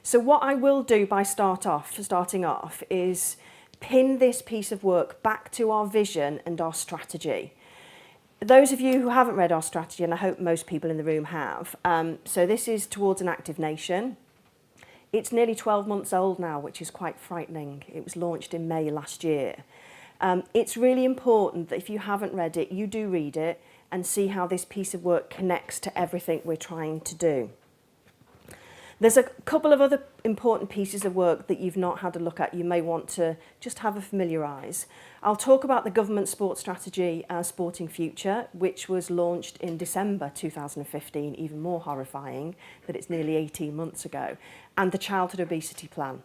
So what I will do by starting off is pin this piece of work back to our vision and our strategy. Those of you who haven't read our strategy, and I hope most people in the room have, so this is towards an active nation. It's nearly 12 months old now, which is quite frightening. It was launched in May last year. It's really important that if you haven't read it, you do read it and see how this piece of work connects to everything we're trying to do. There's a couple of other important pieces of work that you've not had a look at. You may want to just have a familiarise. I'll talk about the government sports strategy, Sporting Future, which was launched in December 2015, even more horrifying that it's nearly 18 months ago, and the childhood obesity plan.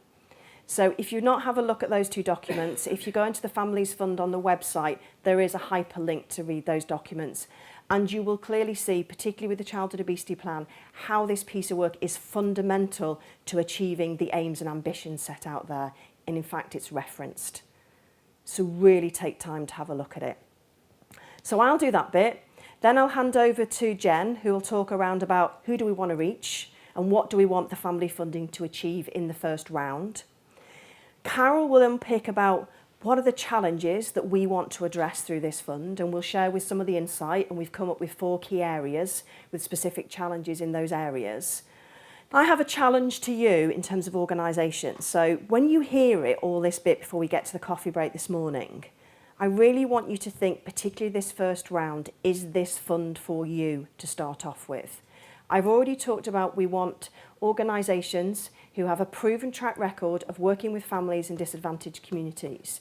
So if you not have a look at those two documents, if you go into the Families Fund on the website, there is a hyperlink to read those documents. And you will clearly see, particularly with the childhood obesity plan, how this piece of work is fundamental to achieving the aims and ambitions set out there. And in fact, it's referenced. So really take time to have a look at it. So I'll do that bit. Then I'll hand over to Jen, who will talk around about who do we want to reach and what do we want the family funding to achieve in the first round. Carol will unpick about what are the challenges that we want to address through this fund, and we'll share with some of the insight, and we've come up with 4 key areas with specific challenges in those areas. I have a challenge to you in terms of organisation. So when you hear it, all this bit before we get to the coffee break this morning, I really want you to think, particularly this first round, is this fund for you to start off with? I've already talked about we want organisations who have a proven track record of working with families in disadvantaged communities.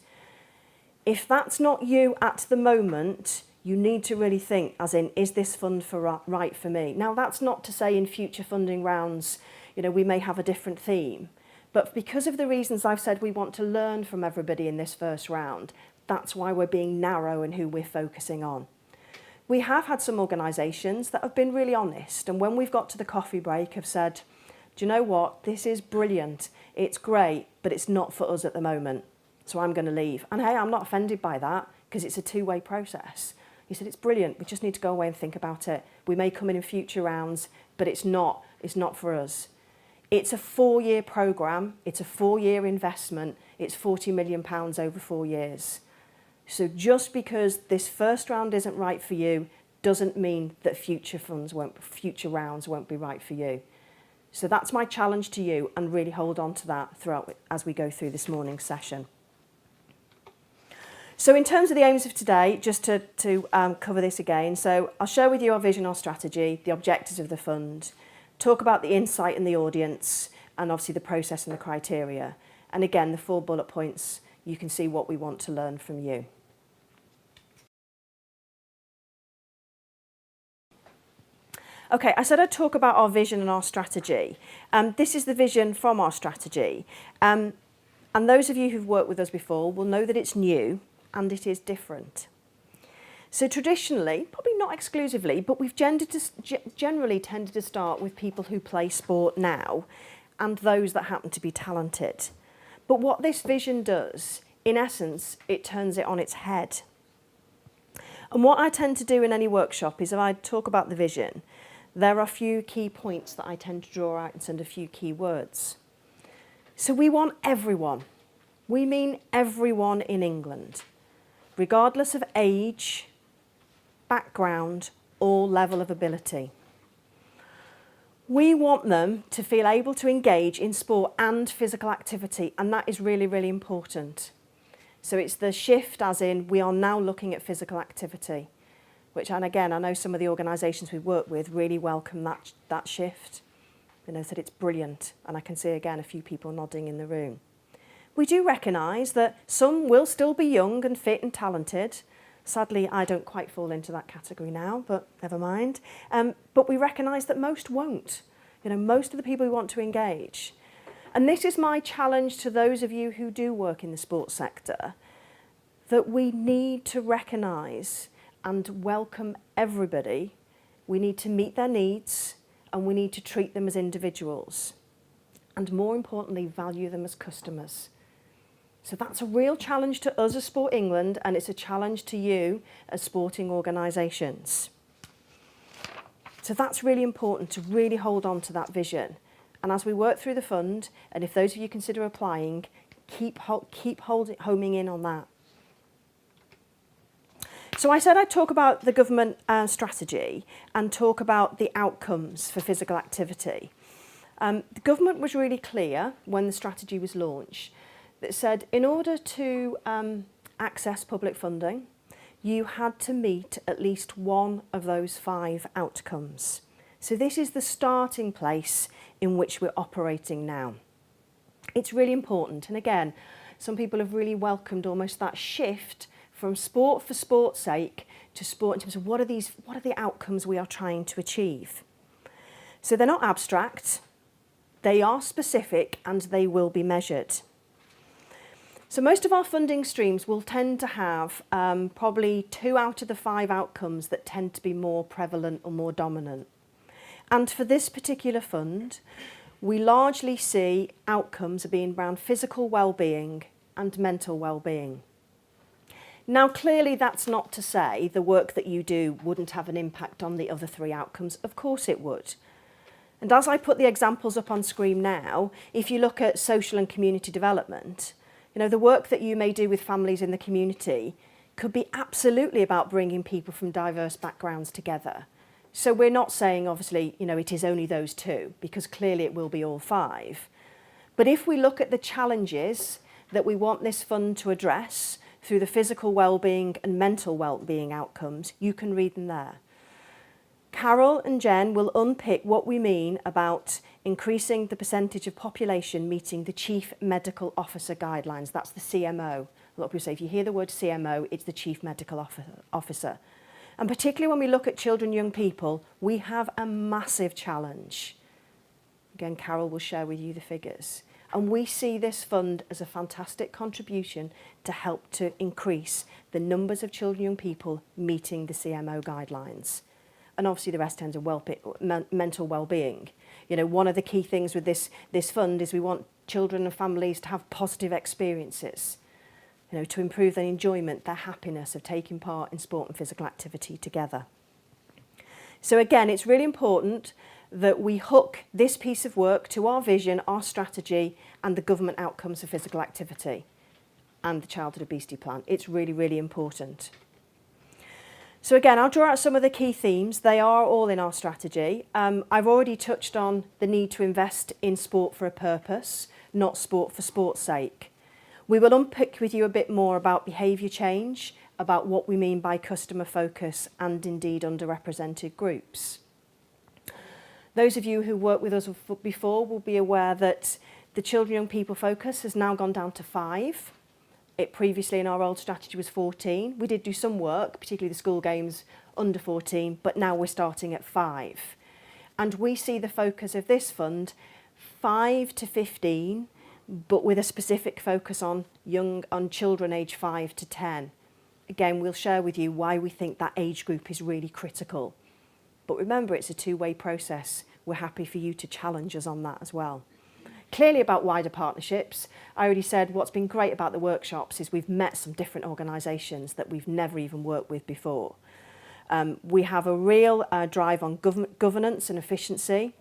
If that's not you at the moment, you need to really think, as in, is this fund right for me? Now, that's not to say in future funding rounds, we may have a different theme. But because of the reasons I've said we want to learn from everybody in this first round, that's why we're being narrow in who we're focusing on. We have had some organisations that have been really honest, and when we've got to the coffee break have said, do you know what, this is brilliant, it's great, but it's not for us at the moment, so I'm going to leave. And hey, I'm not offended by that, because it's a two-way process. He said, it's brilliant, we just need to go away and think about it. We may come in future rounds, but it's not for us. It's a 4-year programme, it's a 4-year investment, it's £40 million over 4 years. So just because this first round isn't right for you doesn't mean that future rounds won't be right for you. So that's my challenge to you, and really hold on to that throughout as we go through this morning's session. So in terms of the aims of today, just to cover this again, so I'll share with you our vision, our strategy, the objectives of the fund, talk about the insight and the audience, and obviously the process and the criteria. And again, the 4 bullet points, you can see what we want to learn from you. Okay, I said I'd talk about our vision and our strategy. This is the vision from our strategy. And those of you who've worked with us before will know that it's new and it is different. So traditionally, probably not exclusively, but we've generally tended to start with people who play sport now and those that happen to be talented. But what this vision does, in essence, it turns it on its head. And what I tend to do in any workshop is if I talk about the vision, there are a few key points that I tend to draw out and send a few key words. So we want everyone. We mean everyone in England, regardless of age, background, or level of ability. We want them to feel able to engage in sport and physical activity, and that is really, really important. So it's the shift, as in we are now looking at physical activity, which, and again, I know some of the organisations we've worked with really welcome that shift. Said it's brilliant, and I can see again a few people nodding in the room. We do recognise that some will still be young and fit and talented. Sadly, I don't quite fall into that category now, but never mind. But we recognise that most won't. Most of the people who want to engage. And this is my challenge to those of you who do work in the sports sector, that we need to recognise and welcome everybody. We need to meet their needs, and we need to treat them as individuals. And more importantly, value them as customers. So that's a real challenge to us as Sport England, and it's a challenge to you as sporting organisations. So that's really important, to really hold on to that vision And as we work through the fund, and if those of you consider applying, keep homing in on that. So I said I'd talk about the government strategy and talk about the outcomes for physical activity. The government was really clear when the strategy was launched that said in order to access public funding, you had to meet at least one of those 5 outcomes. So this is the starting place in which we're operating now. It's really important. And again, some people have really welcomed almost that shift from sport for sport's sake to sport in terms of what are the outcomes we are trying to achieve. So they're not abstract, they are specific, and they will be measured. So most of our funding streams will tend to have probably 2 out of the 5 outcomes that tend to be more prevalent or more dominant. And for this particular fund, we largely see outcomes are being around physical well-being and mental well-being. Now, clearly that's not to say the work that you do wouldn't have an impact on the other 3 outcomes. Of course it would. And as I put the examples up on screen now, if you look at social and community development, the work that you may do with families in the community could be absolutely about bringing people from diverse backgrounds together. So we're not saying, obviously, it is only those 2, because clearly it will be all 5. But if we look at the challenges that we want this fund to address through the physical well-being and mental well-being outcomes, you can read them there. Carol and Jen will unpick what we mean about increasing the percentage of population meeting the Chief Medical Officer guidelines. That's the CMO. A lot of people say if you hear the word CMO, it's the Chief Medical Officer. And particularly when we look at children and young people, we have a massive challenge. Again, Carol will share with you the figures. And we see this fund as a fantastic contribution to help to increase the numbers of children and young people meeting the CMO guidelines. And obviously the rest tends to mental well-being. One of the key things with this fund is we want children and families to have positive experiences, to improve their enjoyment, their happiness of taking part in sport and physical activity together. So again, it's really important that we hook this piece of work to our vision, our strategy, and the government outcomes of physical activity and the childhood obesity plan. It's really, really important. So again, I'll draw out some of the key themes. They are all in our strategy. I've already touched on the need to invest in sport for a purpose, not sport for sport's sake. We will unpick with you a bit more about behaviour change, about what we mean by customer focus, and indeed underrepresented groups. Those of you who worked with us before will be aware that the children and young people focus has now gone down to 5. It previously in our old strategy was 14. We did do some work, particularly the school games under 14, but now we're starting at 5. And we see the focus of this fund 5 to 15, but with a specific focus on children aged 5 to 10. Again, we'll share with you why we think that age group is really critical. But remember, it's a 2-way process. We're happy for you to challenge us on that as well. Clearly about wider partnerships, I already said what's been great about the workshops is we've met some different organisations that we've never even worked with before. We have a real drive on governance and efficiency.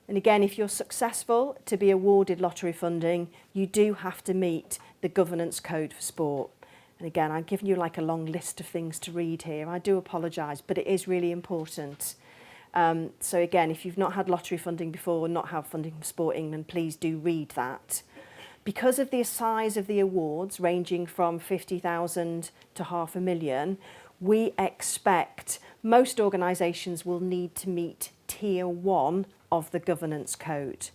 And again, if you're successful to be awarded lottery funding, you do have to meet the governance code for sport. And again, I've given you like a long list of things to read here. I do apologise, but it is really important. So again, if you've not had lottery funding before or not had funding from Sport England, please do read that. Because of the size of the awards, ranging from 50,000 to £500,000, we expect most organisations will need to meet Tier 1 of the governance code.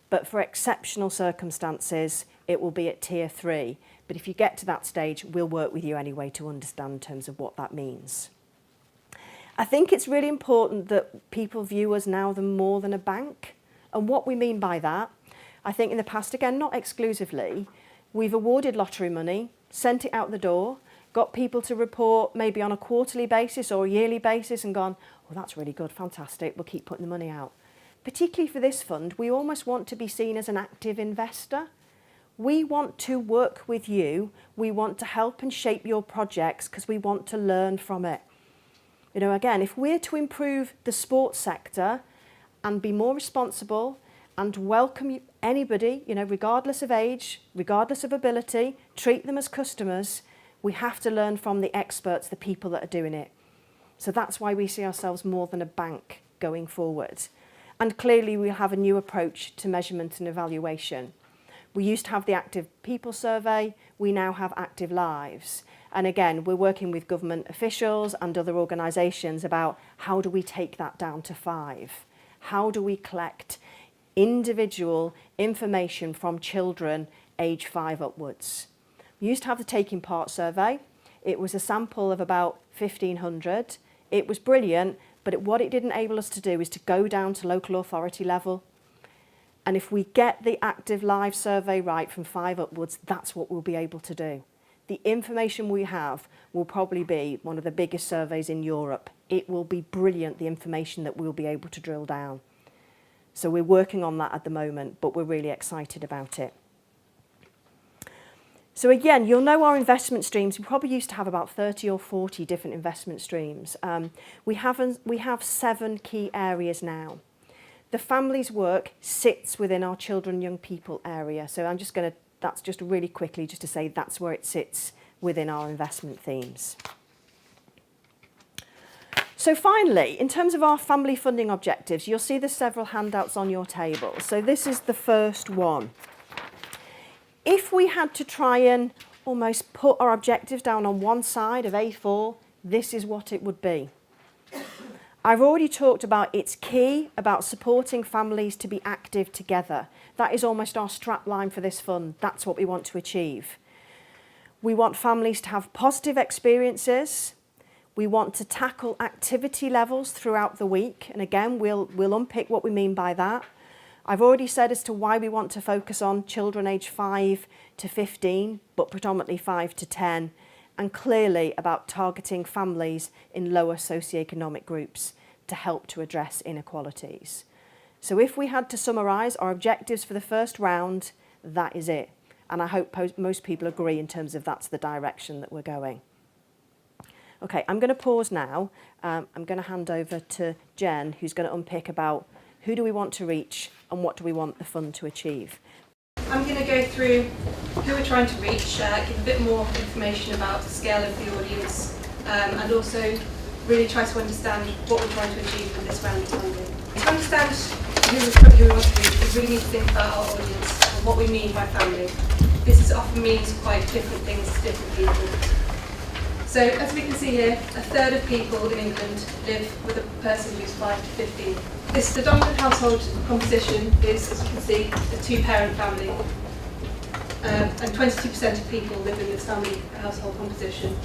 But for exceptional circumstances, it will be at Tier 3. But if you get to that stage, we'll work with you anyway to understand in terms of what that means. I think it's really important that people view us now more than a bank. And what we mean by that, I think in the past, again, not exclusively, we've awarded lottery money, sent it out the door, got people to report maybe on a quarterly basis or a yearly basis and gone, oh, that's really good, fantastic, we'll keep putting the money out. Particularly for this fund, we almost want to be seen as an active investor. We want to work with you. We want to help and shape your projects because we want to learn from it. Again, if we're to improve the sports sector and be more responsible and welcome anybody, regardless of age, regardless of ability, treat them as customers. We have to learn from the experts, the people that are doing it. So that's why we see ourselves more than a bank going forward. And clearly we'll have a new approach to measurement and evaluation. We used to have the active people survey, we now have active lives. And again, we're working with government officials and other organisations about how do we take that down to 5? How do we collect individual information from children age 5 upwards? We used to have the taking part survey. It was a sample of about 1,500. It was brilliant, but what it didn't enable us to do is to go down to local authority level. And if we get the active live survey right from 5 upwards, that's what we'll be able to do. The information we have will probably be one of the biggest surveys in Europe. It will be brilliant, the information that we'll be able to drill down. So we're working on that at the moment, but we're really excited about it. So again, you'll know our investment streams. We probably used to have about 30 or 40 different investment streams. We have 7 key areas now. The families work sits within our children and young people area. So that's just really quickly just to say that's where it sits within our investment themes. So finally, in terms of our family funding objectives, you'll see there's several handouts on your table. So this is the first one. If we had to try and almost put our objectives down on one side of A4, this is what it would be. I've already talked about it's key about supporting families to be active together. That is almost our strap line for this fund. That's what we want to achieve. We want families to have positive experiences. We want to tackle activity levels throughout the week. And again, we'll unpick what we mean by that. I've already said as to why we want to focus on children aged 5 to 15, but predominantly 5 to 10, and clearly about targeting families in lower socioeconomic groups to help to address inequalities. So if we had to summarise our objectives for the first round, that is it. And I hope most people agree in terms of that's the direction that we're going. Okay, I'm going to pause now. I'm going to hand over to Jen, who's going to unpick about who do we want to reach and what do we want the fund to achieve. I'm going to go through who we're trying to reach, give a bit more information about the scale of the audience, and also really try to understand what we're trying to achieve with this round of funding. To understand who we want to reach, we really need to think about our audience and what we mean by family. This often means quite different things to different people. So, as we can see here, a third of people in England live with a person who's 5 to 15. The dominant household composition is, as you can see, a 2-parent family. And 22% of people live in this family household composition.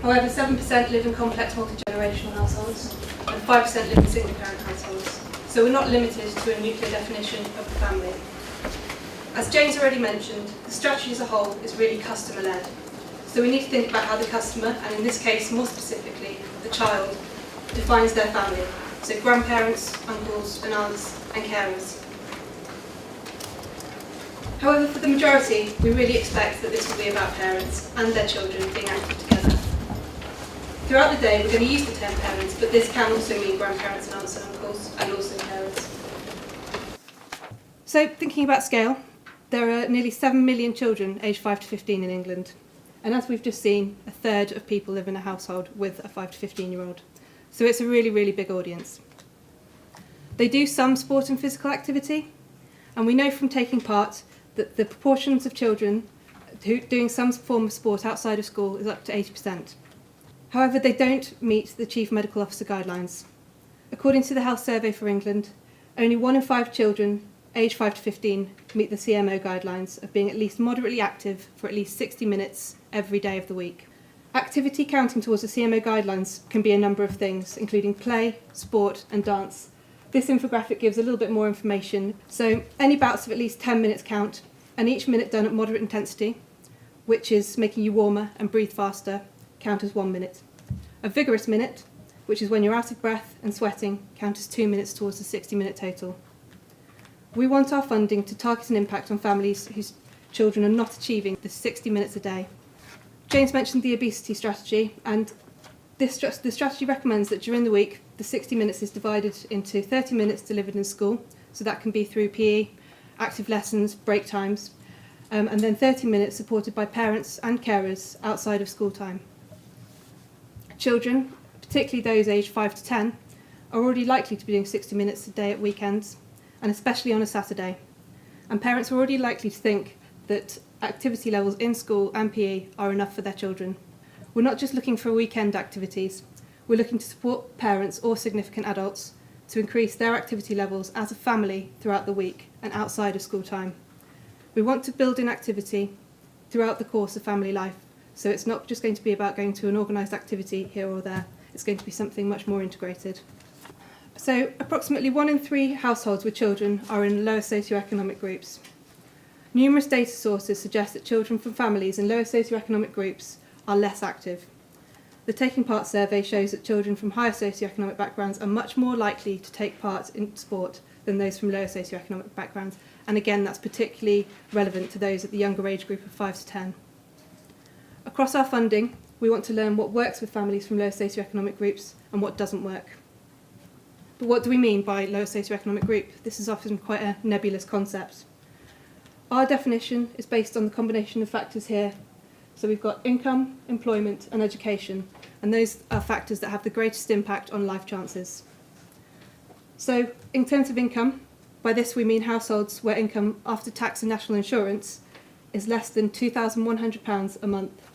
However, 7% live in complex multi-generational households, and 5% live in single-parent households. So we're not limited to a nuclear definition of the family. As Jane's already mentioned, the strategy as a whole is really customer-led. So we need to think about how the customer, and in this case more specifically the child, defines their family. So grandparents, uncles and aunts and carers. However, for the majority, we really expect that this will be about parents and their children being active together. Throughout the day we're going to use the term parents, but this can also mean grandparents and aunts and uncles and also carers. So thinking about scale, there are nearly 7 million children aged 5 to 15 in England. And as we've just seen, a third of people live in a household with a 5 to 15-year-old. So it's a really, really big audience. They do some sport and physical activity, and we know from taking part that the proportions of children doing some form of sport outside of school is up to 80%. However, they don't meet the Chief Medical Officer guidelines. According to the Health Survey for England, only 1 in 5 children aged 5 to 15 meet the CMO guidelines of being at least moderately active for at least 60 minutes every day of the week. Activity counting towards the CMO guidelines can be a number of things, including play, sport and dance. This infographic gives a little bit more information. So any bouts of at least 10 minutes count, and each minute done at moderate intensity, which is making you warmer and breathe faster, count as 1 minute. A vigorous minute, which is when you're out of breath and sweating, count as 2 minutes towards the 60-minute total. We want our funding to target an impact on families whose children are not achieving the 60 minutes a day. James mentioned the obesity strategy, and the strategy recommends that during the week, the 60 minutes is divided into 30 minutes delivered in school, So that can be through PE, active lessons, break times, and then 30 minutes supported by parents and carers outside of school time. Children, particularly those aged 5 to 10, are already likely to be doing 60 minutes a day at weekends, and especially on a Saturday. And parents are already likely to think that activity levels in school and PE are enough for their children. We're not just looking for weekend activities, we're looking to support parents or significant adults to increase their activity levels as a family throughout the week and outside of school time. We want to build in activity throughout the course of family life, so it's not just going to be about going to an organised activity here or there, it's going to be something much more integrated. So approximately 1 in 3 households with children are in lower socioeconomic groups. Numerous data sources suggest that children from families in lower socioeconomic groups are less active. The Taking Part survey shows that children from higher socioeconomic backgrounds are much more likely to take part in sport than those from lower socioeconomic backgrounds, and again that's particularly relevant to those at the younger age group of 5 to 10. Across our funding, we want to learn what works with families from lower socioeconomic groups and what doesn't work. But what do we mean by lower socioeconomic group? This is often quite a nebulous concept. Our definition is based on the combination of factors here. So we've got income, employment and education, and those are factors that have the greatest impact on life chances. So in terms of income, by this we mean households where income after tax and national insurance is less than £2,100 a month.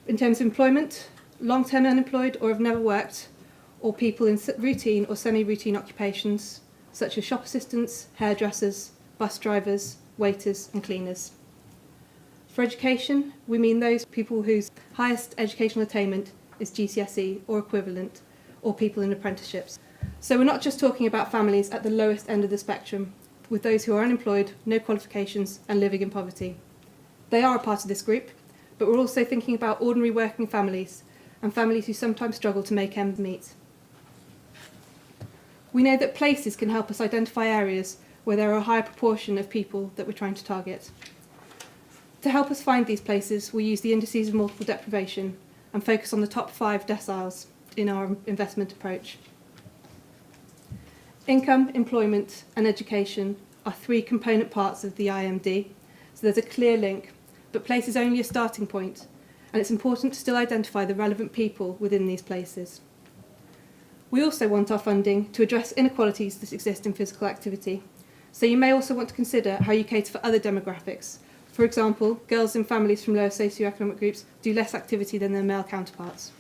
In terms of employment, long-term unemployed or have never worked, or people in routine or semi-routine occupations such as shop assistants, hairdressers, bus drivers, waiters and cleaners. For education, we mean those people whose highest educational attainment is GCSE or equivalent, or people in apprenticeships. So we're not just talking about families at the lowest end of the spectrum, with those who are unemployed, no qualifications and living in poverty. They are a part of this group, but we're also thinking about ordinary working families and families who sometimes struggle to make ends meet. We know that places can help us identify areas where there are a higher proportion of people that we're trying to target. To help us find these places, we use the indices of multiple deprivation and focus on the top 5 deciles in our investment approach. Income, employment and education are 3 component parts of the IMD, so there's a clear link, but place is only a starting point, and it's important to still identify the relevant people within these places. We also want our funding to address inequalities that exist in physical activity, so you may also want to consider how you cater for other demographics. For example, girls in families from lower socioeconomic groups do less activity than their male counterparts.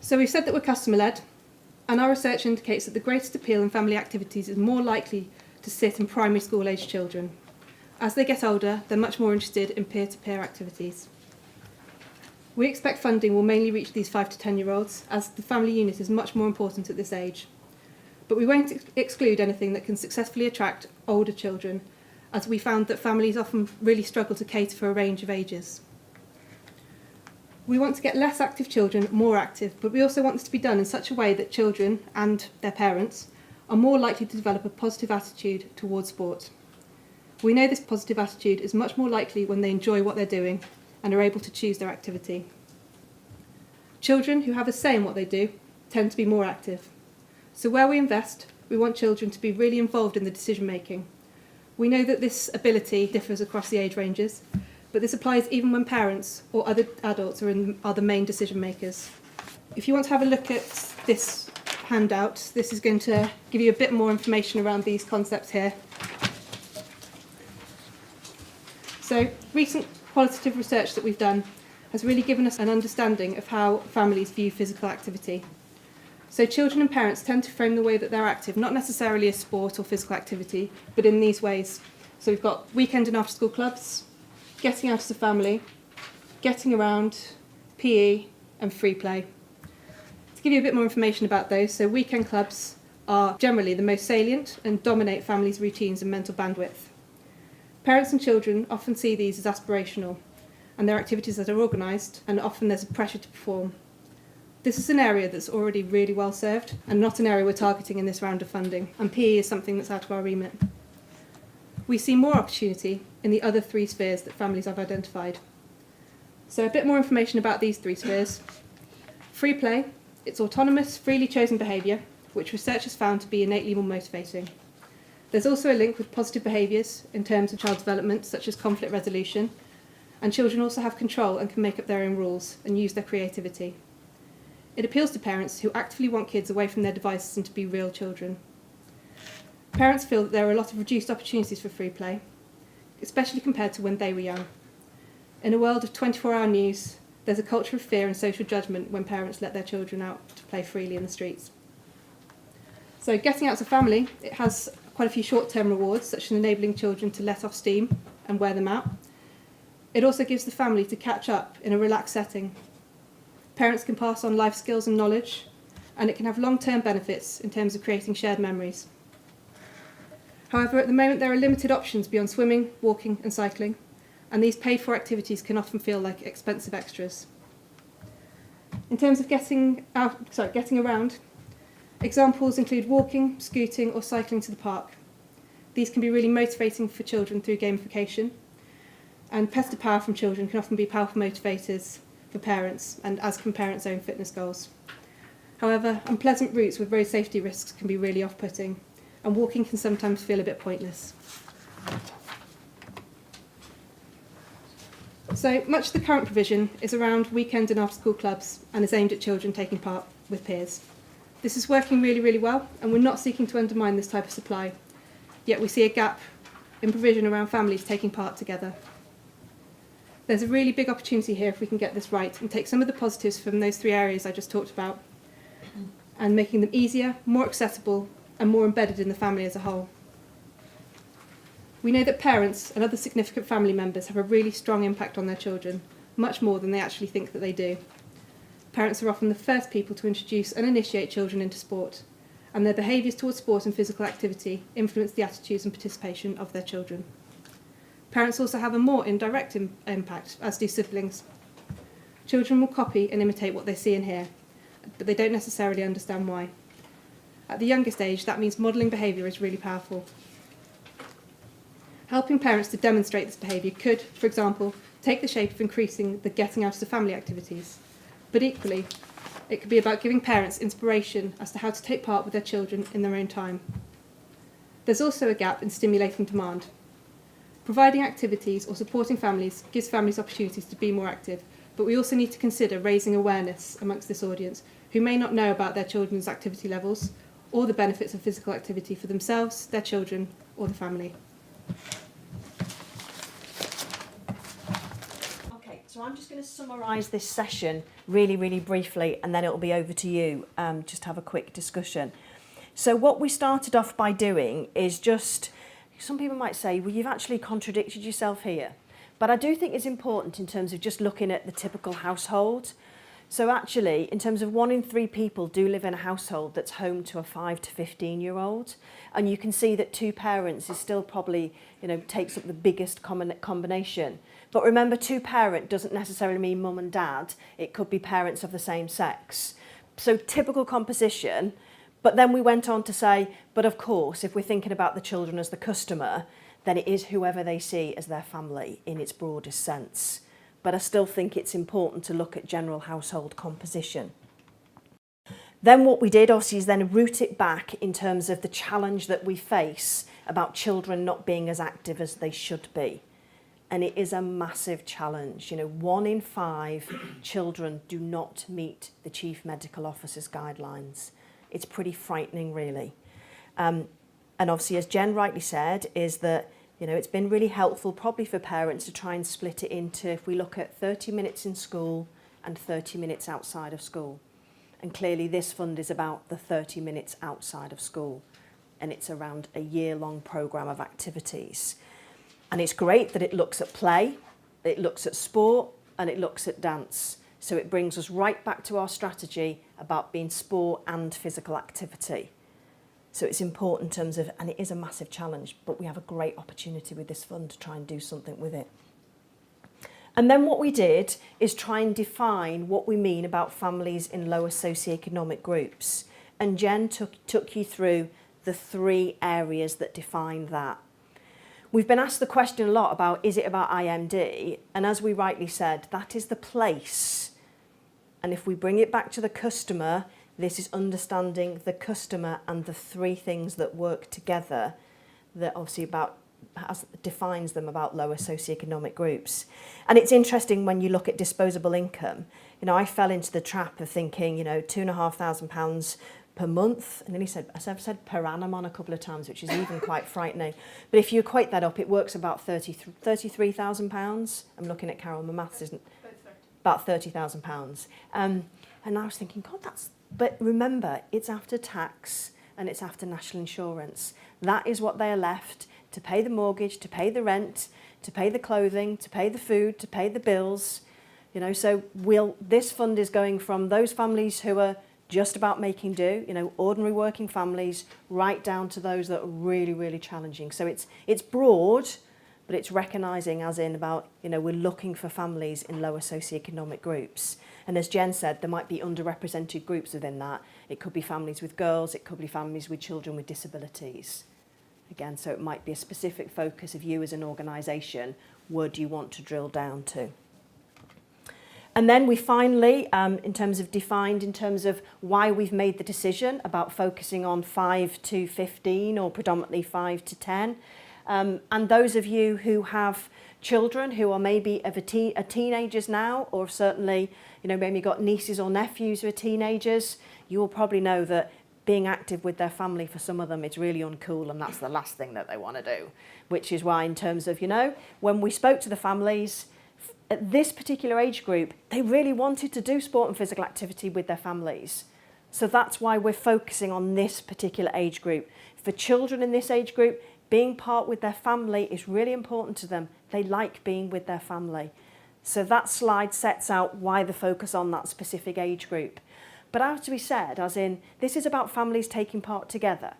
So we've said that we're customer-led, and our research indicates that the greatest appeal in family activities is more likely to sit in primary school-aged children. As they get older, they're much more interested in peer-to-peer activities. We expect funding will mainly reach these 5 to 10-year-olds, as the family unit is much more important at this age. But we won't exclude anything that can successfully attract older children, as we found that families often really struggle to cater for a range of ages. We want to get less active children more active, but we also want this to be done in such a way that children and their parents are more likely to develop a positive attitude towards sport. We know this positive attitude is much more likely when they enjoy what they're doing and are able to choose their activity. Children who have a say in what they do tend to be more active. So where we invest, we want children to be really involved in the decision making. We know that this ability differs across the age ranges, but this applies even when parents or other adults are the main decision makers. If you want to have a look at this handout, this is going to give you a bit more information around these concepts here. So recent qualitative research that we've done has really given us an understanding of how families view physical activity. So children and parents tend to frame the way that they're active, not necessarily as sport or physical activity, but in these ways. So we've got weekend and after school clubs, getting out as a family, getting around, PE and free play. To give you a bit more information about those, so weekend clubs are generally the most salient and dominate families' routines and mental bandwidth. Parents and children often see these as aspirational, and they're activities that are organised, and often there's a pressure to perform. This is an area that's already really well served, and not an area we're targeting in this round of funding, and PE is something that's out of our remit. We see more opportunity in the other 3 spheres that families have identified. So a bit more information about these 3 spheres. Free play It's autonomous, freely chosen behaviour, which research has found to be innately more motivating. There's also a link with positive behaviours in terms of child development, such as conflict resolution, and children also have control and can make up their own rules and use their creativity. It appeals to parents who actively want kids away from their devices and to be real children. Parents feel that there are a lot of reduced opportunities for free play, especially compared to when they were young. In a world of 24-hour news, there's a culture of fear and social judgment when parents let their children out to play freely in the streets. So getting out as a family, it has quite a few short-term rewards, such as enabling children to let off steam and wear them out. It also gives the family to catch up in a relaxed setting. Parents can pass on life skills and knowledge, and it can have long-term benefits in terms of creating shared memories. However, at the moment there are limited options beyond swimming, walking and cycling, and these paid-for activities can often feel like expensive extras. In terms of getting around, examples include walking, scooting or cycling to the park. These can be really motivating for children through gamification, and pester power from children can often be powerful motivators for parents, and as can parents' own fitness goals. However, unpleasant routes with road safety risks can be really off-putting, and walking can sometimes feel a bit pointless. So much of the current provision is around weekend and after-school clubs and is aimed at children taking part with peers. This is working really, really well, and we're not seeking to undermine this type of supply, yet we see a gap in provision around families taking part together. There's a really big opportunity here if we can get this right and take some of the positives from those three areas I just talked about and making them easier, more accessible and more embedded in the family as a whole. We know that parents and other significant family members have a really strong impact on their children, much more than they actually think that they do. Parents are often the first people to introduce and initiate children into sport, and their behaviours towards sport and physical activity influence the attitudes and participation of their children. Parents also have a more indirect impact, as do siblings. Children will copy and imitate what they see and hear, but they don't necessarily understand why. At the youngest age, that means modelling behaviour is really powerful. Helping parents to demonstrate this behaviour could, for example, take the shape of increasing the getting out of the family activities. But equally, it could be about giving parents inspiration as to how to take part with their children in their own time. There's also a gap in stimulating demand. Providing activities or supporting families gives families opportunities to be more active, but we also need to consider raising awareness amongst this audience who may not know about their children's activity levels or the benefits of physical activity for themselves, their children or the family. Okay, so I'm just going to summarise this session really, really briefly, and then it'll be over to you, just to have a quick discussion. So what we started off by doing is just, some people might say, well, you've actually contradicted yourself here. But I do think it's important in terms of just looking at the typical household. So actually, in terms of 1 in 3 people do live in a household that's home to a 5 to 15-year-old. And you can see that 2 parents is still probably, takes up the biggest combination. But remember, 2 parent doesn't necessarily mean mum and dad. It could be parents of the same sex. So typical composition. But then we went on to say, but of course, if we're thinking about the children as the customer, then it is whoever they see as their family in its broadest sense. But I still think it's important to look at general household composition. Then what we did obviously is then root it back in terms of the challenge that we face about children not being as active as they should be. And it is a massive challenge. 1 in 5 children do not meet the Chief Medical Officer's guidelines. It's pretty frightening, really. And obviously, as Jen rightly said, is that it's been really helpful probably for parents to try and split it into, if we look at 30 minutes in school and 30 minutes outside of school. And clearly this fund is about the 30 minutes outside of school. And it's around a year-long programme of activities. And it's great that it looks at play, it looks at sport, and it looks at dance. So it brings us right back to our strategy about being sport and physical activity. So it's important in terms of, and it is a massive challenge, but we have a great opportunity with this fund to try and do something with it. And then what we did is try and define what we mean about families in lower socioeconomic groups. And Jen took you through the 3 areas that define that. We've been asked the question a lot about, is it about IMD? And as we rightly said, that is the place And if we bring it back to the customer, this is understanding the customer and the three things that work together that obviously defines them about lower socioeconomic groups. And it's interesting when you look at disposable income. You know, I fell into the trap of thinking, you know, £2,500 per month, and then I've said per annum on a couple of times, which is even quite frightening. But if you equate that up, it works about £33,000. I'm looking at Carol, my maths isn't... About £30,000. And I was thinking, God, but remember, it's after tax and it's after national insurance. That is what they are left to pay the mortgage, to pay the rent, to pay the clothing, to pay the food, to pay the bills. You know, so this fund is going from those families who are just about making do, you know, ordinary working families, right down to those that are really, really challenging. So it's broad, but it's recognising as in about, you know, we're looking for families in lower socioeconomic groups. And as Jen said, there might be underrepresented groups within that. It could be families with girls, it could be families with children with disabilities. Again, so it might be a specific focus of you as an organisation, where do you want to drill down to? And then we finally, in terms of why we've made the decision about focusing on 5 to 15 or predominantly 5 to 10. And those of you who have children who are maybe are teenagers now, or certainly, you know, maybe got nieces or nephews who are teenagers, you will probably know that being active with their family for some of them is really uncool, and that's the last thing that they want to do. Which is why, in terms of, you know, when we spoke to the families, at this particular age group, they really wanted to do sport and physical activity with their families. So that's why we're focusing on this particular age group. For children in this age group, being part with their family is really important to them. They like being with their family. So that slide sets out why the focus on that specific age group. But as we said, as in, this is about families taking part together.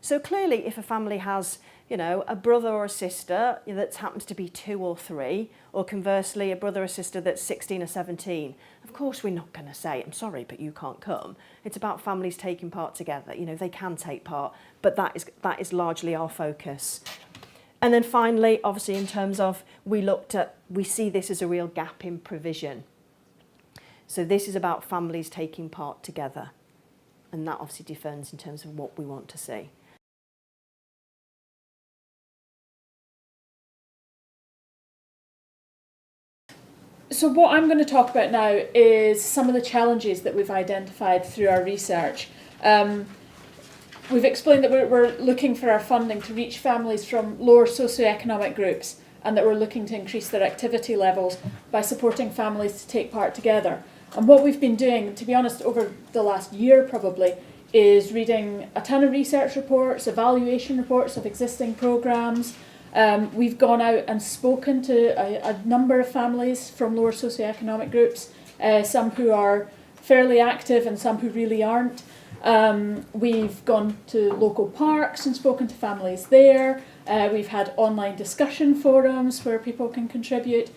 So clearly, if a family has, you know, a brother or a sister that happens to be 2 or 3, or conversely, a brother or sister that's 16 or 17, of course we're not going to say, I'm sorry, but you can't come. It's about families taking part together. You know, they can take part, but that is largely our focus. And then finally, obviously, in terms of, we see this as a real gap in provision. So this is about families taking part together. And that obviously differs in terms of what we want to see. So what I'm going to talk about now is some of the challenges that we've identified through our research. We've explained that we're looking for our funding to reach families from lower socioeconomic groups, and that we're looking to increase their activity levels by supporting families to take part together. And what we've been doing, to be honest, over the last year probably, is reading a ton of research reports, evaluation reports of existing programmes. We've gone out and spoken to a number of families from lower socioeconomic groups, some who are fairly active and some who really aren't. We've gone to local parks and spoken to families there. We've had online discussion forums where people can contribute.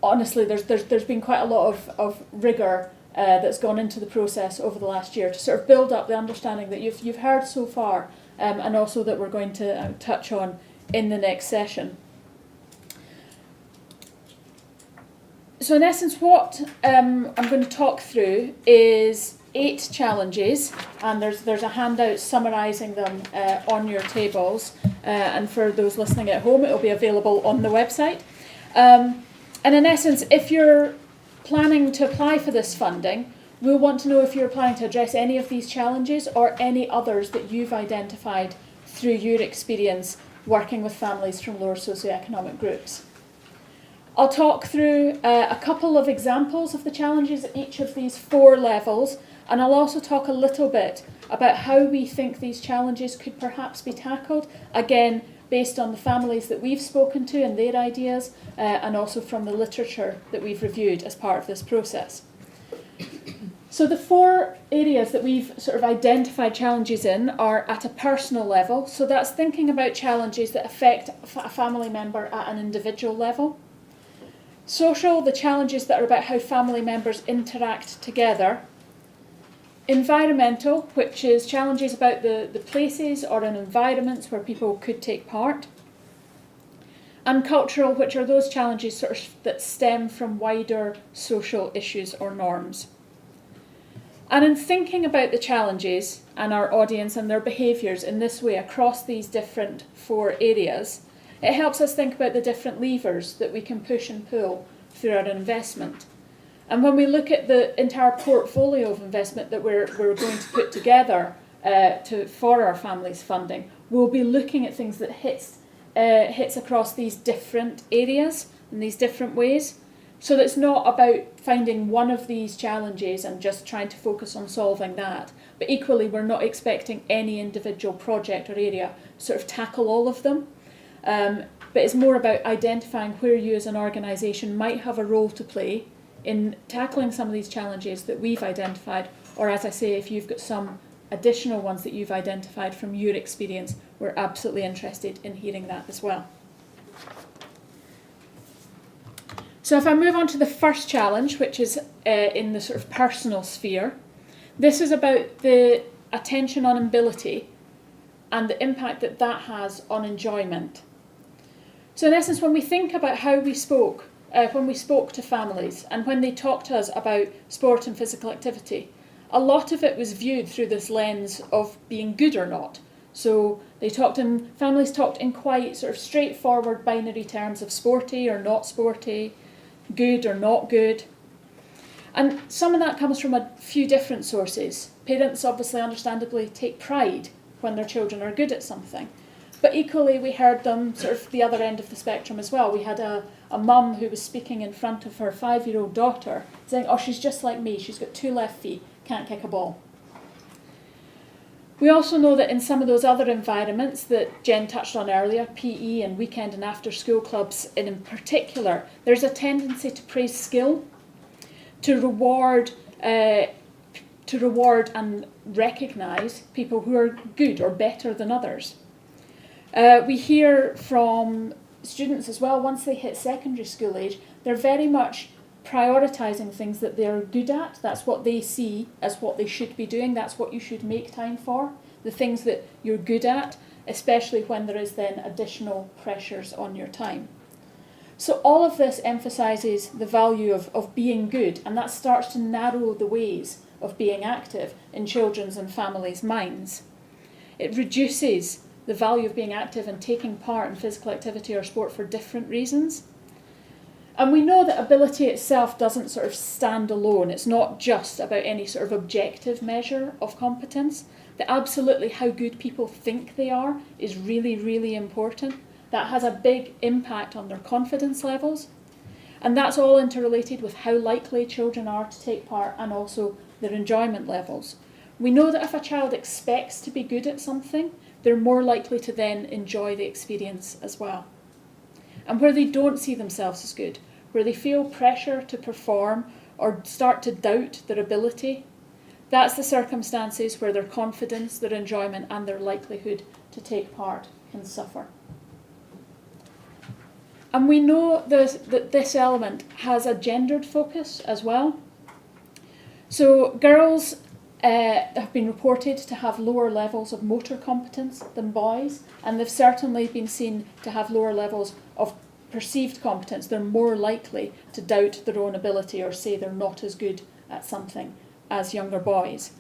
Honestly, there's been quite a lot of rigour that's gone into the process over the last year to sort of build up the understanding that you've heard so far, and also that we're going to touch on in the next session. So in essence, what I'm going to talk through is 8 challenges, and there's a handout summarising them on your tables, and for those listening at home, it will be available on the website. And in essence, if you're planning to apply for this funding, we'll want to know if you're planning to address any of these challenges or any others that you've identified through your experience working with families from lower socioeconomic groups. I'll talk through a couple of examples of the challenges at each of these 4 levels, and I'll also talk a little bit about how we think these challenges could perhaps be tackled, again, based on the families that we've spoken to and their ideas, and also from the literature that we've reviewed as part of this process. So the 4 areas that we've sort of identified challenges in are at a personal level. So that's thinking about challenges that affect a family member at an individual level. Social, the challenges that are about how family members interact together. Environmental, which is challenges about the places or in environments where people could take part. and cultural, which are those challenges sort of that stem from wider social issues or norms. And in thinking about the challenges and our audience and their behaviours in this way across these different 4 areas, it helps us think about the different levers that we can push and pull through our investment. And when we look at the entire portfolio of investment that we're going to put together for our families' funding, we'll be looking at things that hits across these different areas in these different ways. So that it's not about finding one of these challenges and just trying to focus on solving that. But equally, we're not expecting any individual project or area to sort of tackle all of them. But it's more about identifying where you as an organisation might have a role to play in tackling some of these challenges that we've identified, or as I say, if you've got some additional ones that you've identified from your experience, we're absolutely interested in hearing that as well. So if I move on to the first challenge, which is in the sort of personal sphere, this is about the attention on ability and the impact that that has on enjoyment. So in essence, when we think about how we spoke, when we spoke to families and when they talked to us about sport and physical activity, a lot of it was viewed through this lens of being good or not. So families talked in quite sort of straightforward binary terms of sporty or not sporty, good or not good. And some of that comes from a few different sources. Parents obviously understandably take pride when their children are good at something. But equally we heard them sort of the other end of the spectrum as well. We had a mum who was speaking in front of her 5-year-old daughter saying, oh, she's just like me, she's got 2 left feet, can't kick a ball. We also know that in some of those other environments that Jen touched on earlier, PE and weekend and after school clubs in particular, there's a tendency to praise skill, to reward and recognise people who are good or better than others. We hear from students as well, once they hit secondary school age, they're very much prioritising things that they're good at. That's what they see as what they should be doing. That's what you should make time for. The things that you're good at, especially when there is then additional pressures on your time. So all of this emphasises the value of being good, and that starts to narrow the ways of being active in children's and families' minds. It reduces the value of being active and taking part in physical activity or sport for different reasons. And we know that ability itself doesn't sort of stand alone. It's not just about any sort of objective measure of competence. That absolutely how good people think they are is really, really important. That has a big impact on their confidence levels. And that's all interrelated with how likely children are to take part and also their enjoyment levels. We know that if a child expects to be good at something, they're more likely to then enjoy the experience as well. And where they don't see themselves as good, where they feel pressure to perform or start to doubt their ability, that's the circumstances where their confidence, their enjoyment and their likelihood to take part can suffer. And we know that this element has a gendered focus as well. So girls have been reported to have lower levels of motor competence than boys, and they've certainly been seen to have lower levels of perceived competence. They're more likely to doubt their own ability or say they're not as good at something as younger boys.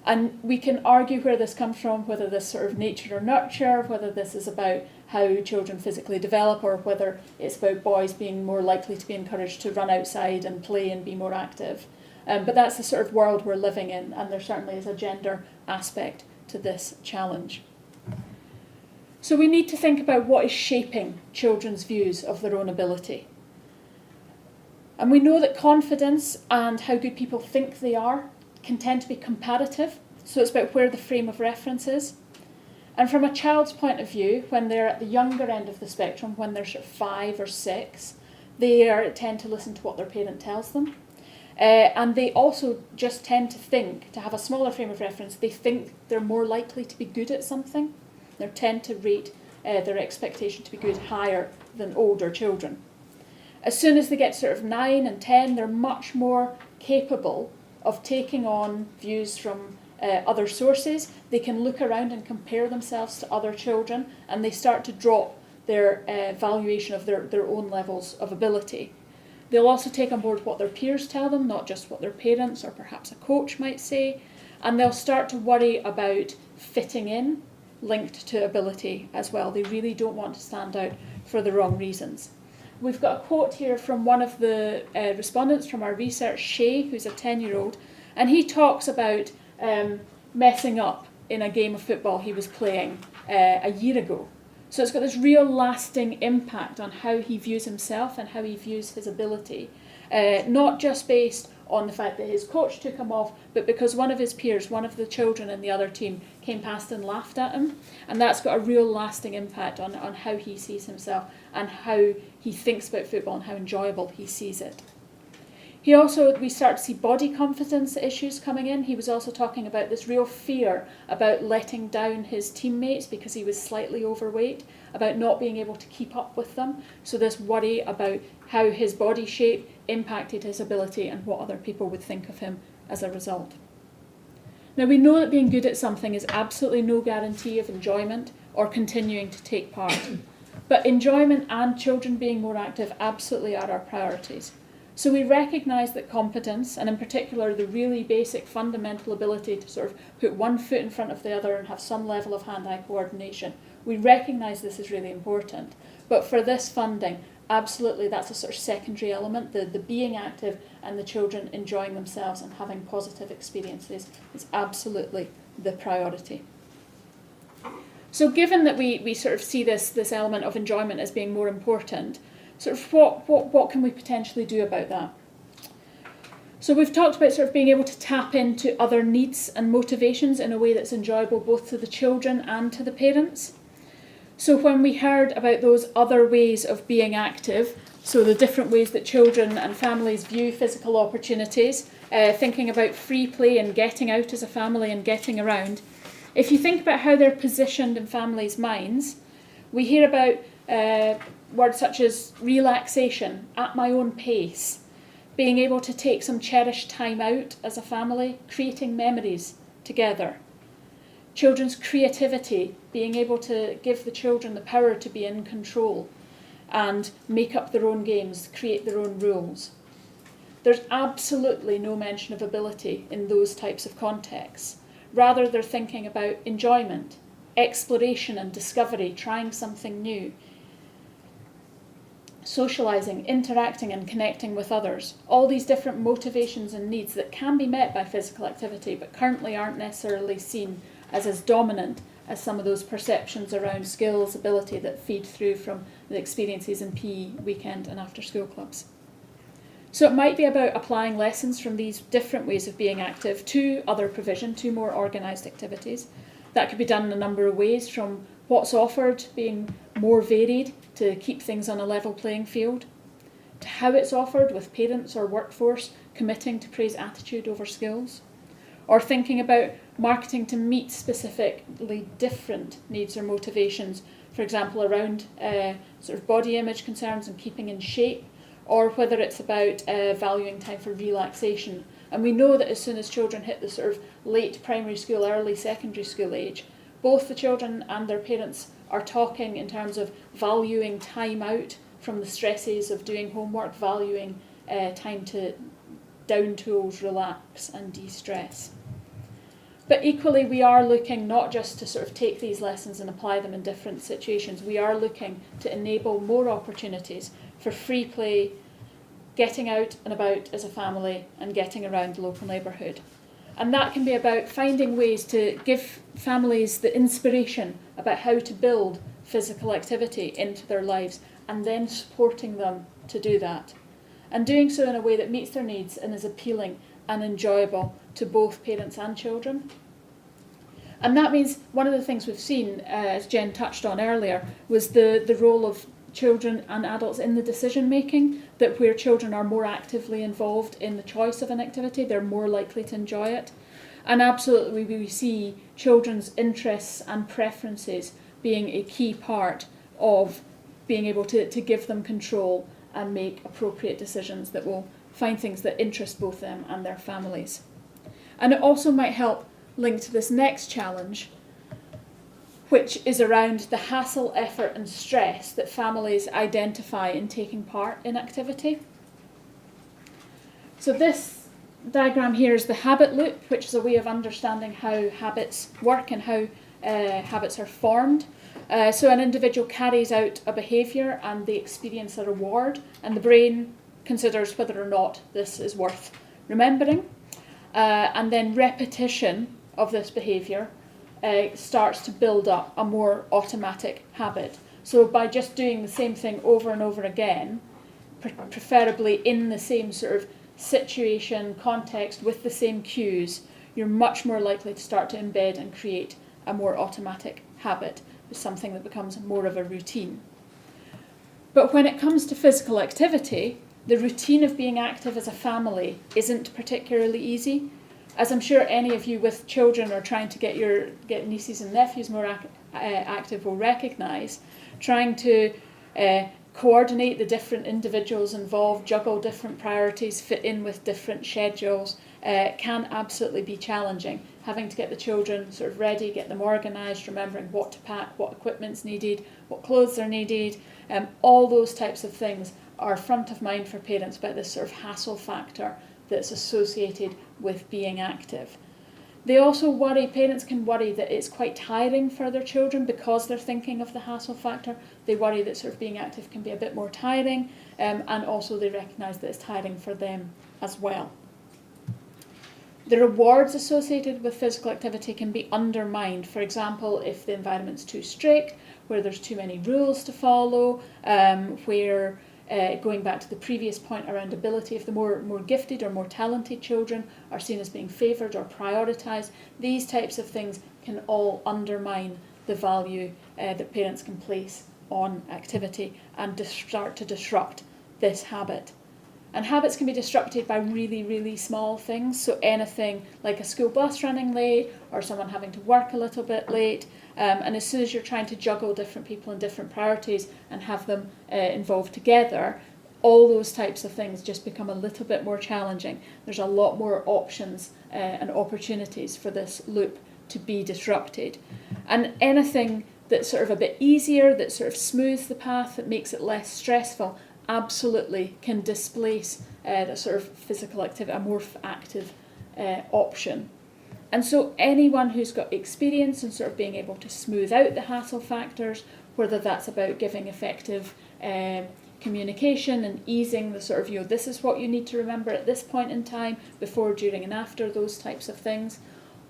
And we can argue where this comes from, whether this sort of nature or nurture, whether this is about how children physically develop, or whether it's about boys being more likely to be encouraged to run outside and play and be more active. But that's the sort of world we're living in, and there certainly is a gender aspect to this challenge. So we need to think about what is shaping children's views of their own ability. And we know that confidence and how good people think they are can tend to be comparative, so it's about where the frame of reference is. And from a child's point of view, when they're at the younger end of the spectrum, when they're sort of 5 or 6, they tend to listen to what their parent tells them. And they also just tend to think, to have a smaller frame of reference, they think they're more likely to be good at something. They tend to rate their expectation to be good higher than older children. As soon as they get sort of 9 and 10, they're much more capable of taking on views from other sources. They can look around and compare themselves to other children, and they start to drop their valuation of their own levels of ability. They'll also take on board what their peers tell them, not just what their parents or perhaps a coach might say, and they'll start to worry about fitting in, linked to ability as well. They really don't want to stand out for the wrong reasons. We've got a quote here from one of the respondents from our research, Shay, who's a 10-year-old, and he talks about messing up in a game of football he was playing a year ago. So it's got this real lasting impact on how he views himself and how he views his ability, not just based on the fact that his coach took him off, but because one of his peers, one of the children in the other team, came past and laughed at him. And that's got a real lasting impact on how he sees himself and how he thinks about football and how enjoyable he sees it. We start to see body confidence issues coming in. He was also talking about this real fear about letting down his teammates because he was slightly overweight, about not being able to keep up with them. So this worry about how his body shape impacted his ability and what other people would think of him as a result. Now, we know that being good at something is absolutely no guarantee of enjoyment or continuing to take part. But enjoyment and children being more active absolutely are our priorities. So we recognise that competence, and in particular the really basic fundamental ability to sort of put one foot in front of the other and have some level of hand-eye coordination, we recognise this is really important. But for this funding, absolutely that's a sort of secondary element. The being active and the children enjoying themselves and having positive experiences is absolutely the priority. So given that we sort of see this element of enjoyment as being more important, sort of what can we potentially do about that? So we've talked about sort of being able to tap into other needs and motivations in a way that's enjoyable both to the children and to the parents. So when we heard about those other ways of being active, so the different ways that children and families view physical opportunities, thinking about free play and getting out as a family and getting around, if you think about how they're positioned in families' minds, we hear about words such as relaxation, at my own pace, being able to take some cherished time out as a family, creating memories together. Children's creativity, being able to give the children the power to be in control and make up their own games, create their own rules. There's absolutely no mention of ability in those types of contexts. Rather, they're thinking about enjoyment, exploration and discovery, trying something new, socialising, interacting and connecting with others. All these different motivations and needs that can be met by physical activity but currently aren't necessarily seen as dominant as some of those perceptions around skills, ability that feed through from the experiences in PE, weekend and after school clubs. So it might be about applying lessons from these different ways of being active to other provision, to more organised activities. That could be done in a number of ways, from what's offered being more varied to keep things on a level playing field, to how it's offered with parents or workforce committing to praise attitude over skills, or thinking about marketing to meet specifically different needs or motivations, for example around sort of body image concerns and keeping in shape, or whether it's about valuing time for relaxation. And we know that as soon as children hit the sort of late primary school, early secondary school age, both the children and their parents are talking in terms of valuing time out from the stresses of doing homework, valuing time to down tools, relax and de-stress. But equally, we are looking not just to sort of take these lessons and apply them in different situations. We are looking to enable more opportunities for free play, getting out and about as a family and getting around the local neighbourhood. And that can be about finding ways to give families the inspiration about how to build physical activity into their lives and then supporting them to do that. And doing so in a way that meets their needs and is appealing and enjoyable to both parents and children. And that means one of the things we've seen, as Jen touched on earlier, was the role of children and adults in the decision making, that where children are more actively involved in the choice of an activity, they're more likely to enjoy it. And absolutely we see children's interests and preferences being a key part of being able to give them control and make appropriate decisions that will find things that interest both them and their families. And it also might help link to this next challenge, which is around the hassle, effort and stress that families identify in taking part in activity. So this diagram here is the habit loop, which is a way of understanding how habits work and how habits are formed. So an individual carries out a behaviour and they experience a reward, and the brain considers whether or not this is worth remembering. And then repetition of this behaviour starts to build up a more automatic habit. So by just doing the same thing over and over again, preferably in the same sort of situation, context, with the same cues, you're much more likely to start to embed and create a more automatic habit, with something that becomes more of a routine. But when it comes to physical activity, the routine of being active as a family isn't particularly easy. As I'm sure any of you with children or trying to get nieces and nephews more active will recognise, trying to coordinate the different individuals involved, juggle different priorities, fit in with different schedules, can absolutely be challenging. Having to get the children sort of ready, get them organised, remembering what to pack, what equipment's needed, what clothes are needed, all those types of things are front of mind for parents about this sort of hassle factor that's associated with being active. They also worry, parents can worry that it's quite tiring for their children because they're thinking of the hassle factor. They worry that sort of being active can be a bit more tiring, and also they recognise that it's tiring for them as well. The rewards associated with physical activity can be undermined. For example, if the environment's too strict, where there's too many rules to follow, where going back to the previous point around ability, if the more gifted or more talented children are seen as being favoured or prioritised, these types of things can all undermine the value that parents can place on activity and start to disrupt this habit. And habits can be disrupted by really, really small things. So anything like a school bus running late or someone having to work a little bit late. And as soon as you're trying to juggle different people and different priorities and have them involved together, all those types of things just become a little bit more challenging. There's a lot more options and opportunities for this loop to be disrupted. And anything that's sort of a bit easier, that sort of smooths the path, that makes it less stressful, absolutely can displace the sort of physical activity, a more active option. And so anyone who's got experience in sort of being able to smooth out the hassle factors, whether that's about giving effective communication and easing the sort of, this is what you need to remember at this point in time, before, during and after, those types of things.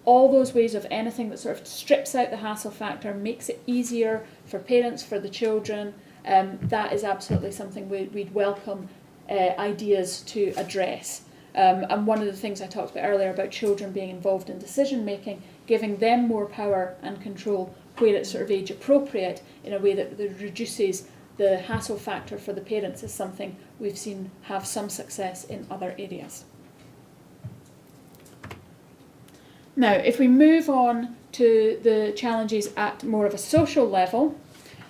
All those ways of anything that sort of strips out the hassle factor, makes it easier for parents, for the children, that is absolutely something we'd welcome ideas to address. And one of the things I talked about earlier about children being involved in decision making, giving them more power and control where it's sort of age appropriate in a way that reduces the hassle factor for the parents, is something we've seen have some success in other areas. Now, if we move on to the challenges at more of a social level,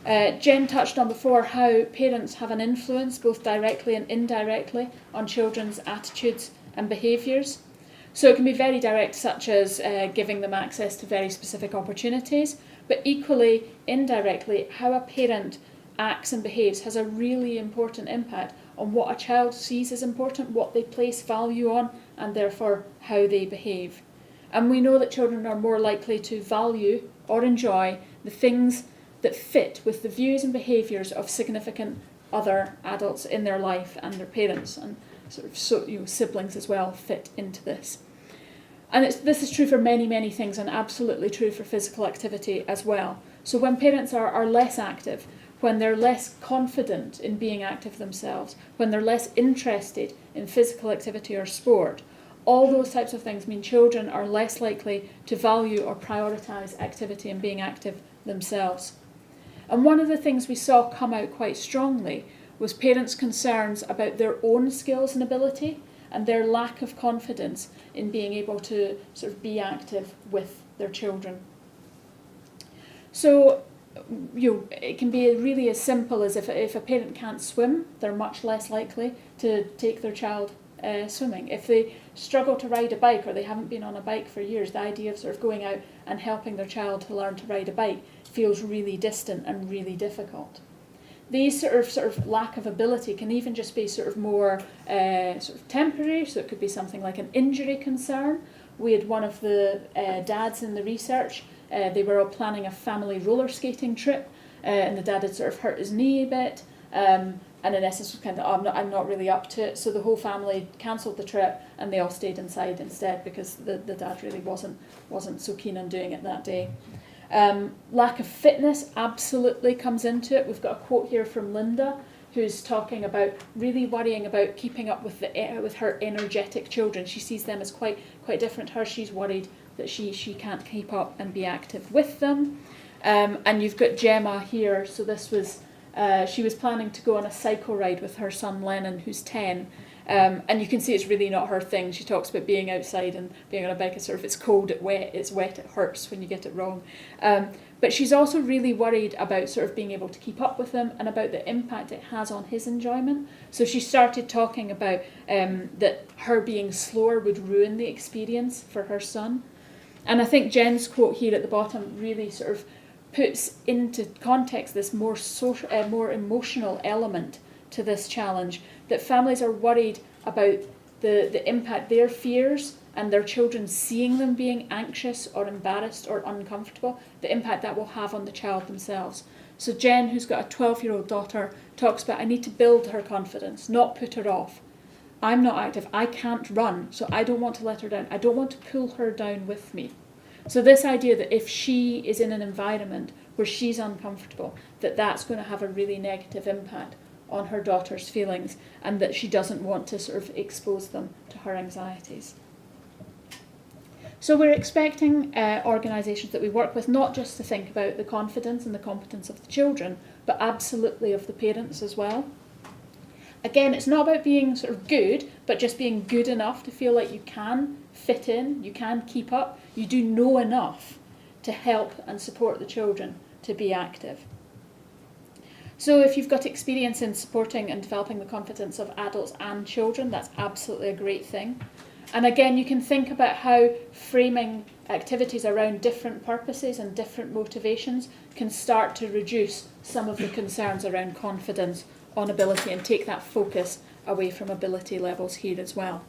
Jen touched on before how parents have an influence, both directly and indirectly, on children's attitudes and behaviours. So it can be very direct, such as giving them access to very specific opportunities, but equally, indirectly, how a parent acts and behaves has a really important impact on what a child sees as important, what they place value on, and therefore how they behave. And we know that children are more likely to value or enjoy the things that fit with the views and behaviours of significant other adults in their life, and their parents and sort of siblings as well fit into this. And this is true for many, many things, and absolutely true for physical activity as well. So when parents are less active, when they're less confident in being active themselves, when they're less interested in physical activity or sport, all those types of things mean children are less likely to value or prioritise activity and being active themselves. And one of the things we saw come out quite strongly was parents' concerns about their own skills and ability and their lack of confidence in being able to sort of be active with their children. So, it can be really as simple as if a parent can't swim, they're much less likely to take their child swimming. If they struggle to ride a bike or they haven't been on a bike for years, the idea of sort of going out and helping their child to learn to ride a bike feels really distant and really difficult. These sort of lack of ability can even just be sort of more sort of temporary, so it could be something like an injury concern. We had one of the dads in the research, they were all planning a family roller skating trip, and the dad had sort of hurt his knee a bit, and in essence was kind of, I'm not really up to it, so the whole family cancelled the trip and they all stayed inside instead because the dad really wasn't so keen on doing it that day. Lack of fitness absolutely comes into it. We've got a quote here from Linda, who's talking about really worrying about keeping up with her energetic children. She sees them as quite different to her. She's worried that she can't keep up and be active with them. And you've got Gemma here. So this was she was planning to go on a cycle ride with her son Lennon, who's 10. And you can see it's really not her thing. She talks about being outside and being on a bike. It's cold, it's wet, it hurts when you get it wrong. But she's also really worried about sort of being able to keep up with him and about the impact it has on his enjoyment. So she started talking about that her being slower would ruin the experience for her son. And I think Jen's quote here at the bottom really sort of puts into context this more emotional element to this challenge, that families are worried about the impact their fears and their children seeing them being anxious or embarrassed or uncomfortable, the impact that will have on the child themselves. So Jen, who's got a 12-year-old daughter, talks about, I need to build her confidence, not put her off. I'm not active, I can't run, so I don't want to let her down. I don't want to pull her down with me. So this idea that if she is in an environment where she's uncomfortable, that's going to have a really negative impact on her daughter's feelings, and that she doesn't want to sort of expose them to her anxieties. So we're expecting organisations that we work with not just to think about the confidence and the competence of the children, but absolutely of the parents as well. Again, it's not about being sort of good, but just being good enough to feel like you can fit in, you can keep up, you do know enough to help and support the children to be active. So if you've got experience in supporting and developing the confidence of adults and children, that's absolutely a great thing. And again, you can think about how framing activities around different purposes and different motivations can start to reduce some of the concerns around confidence on ability and take that focus away from ability levels here as well.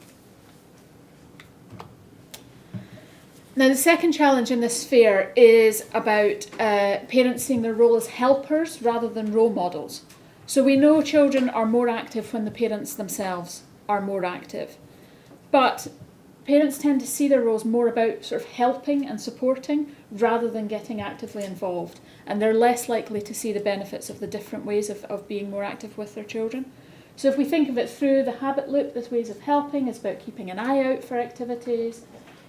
Now, the second challenge in this sphere is about parents seeing their role as helpers rather than role models. So we know children are more active when the parents themselves are more active. But parents tend to see their roles more about sort of helping and supporting rather than getting actively involved. And they're less likely to see the benefits of the different ways of being more active with their children. So if we think of it through the habit loop, there's ways of helping. It's about keeping an eye out for activities.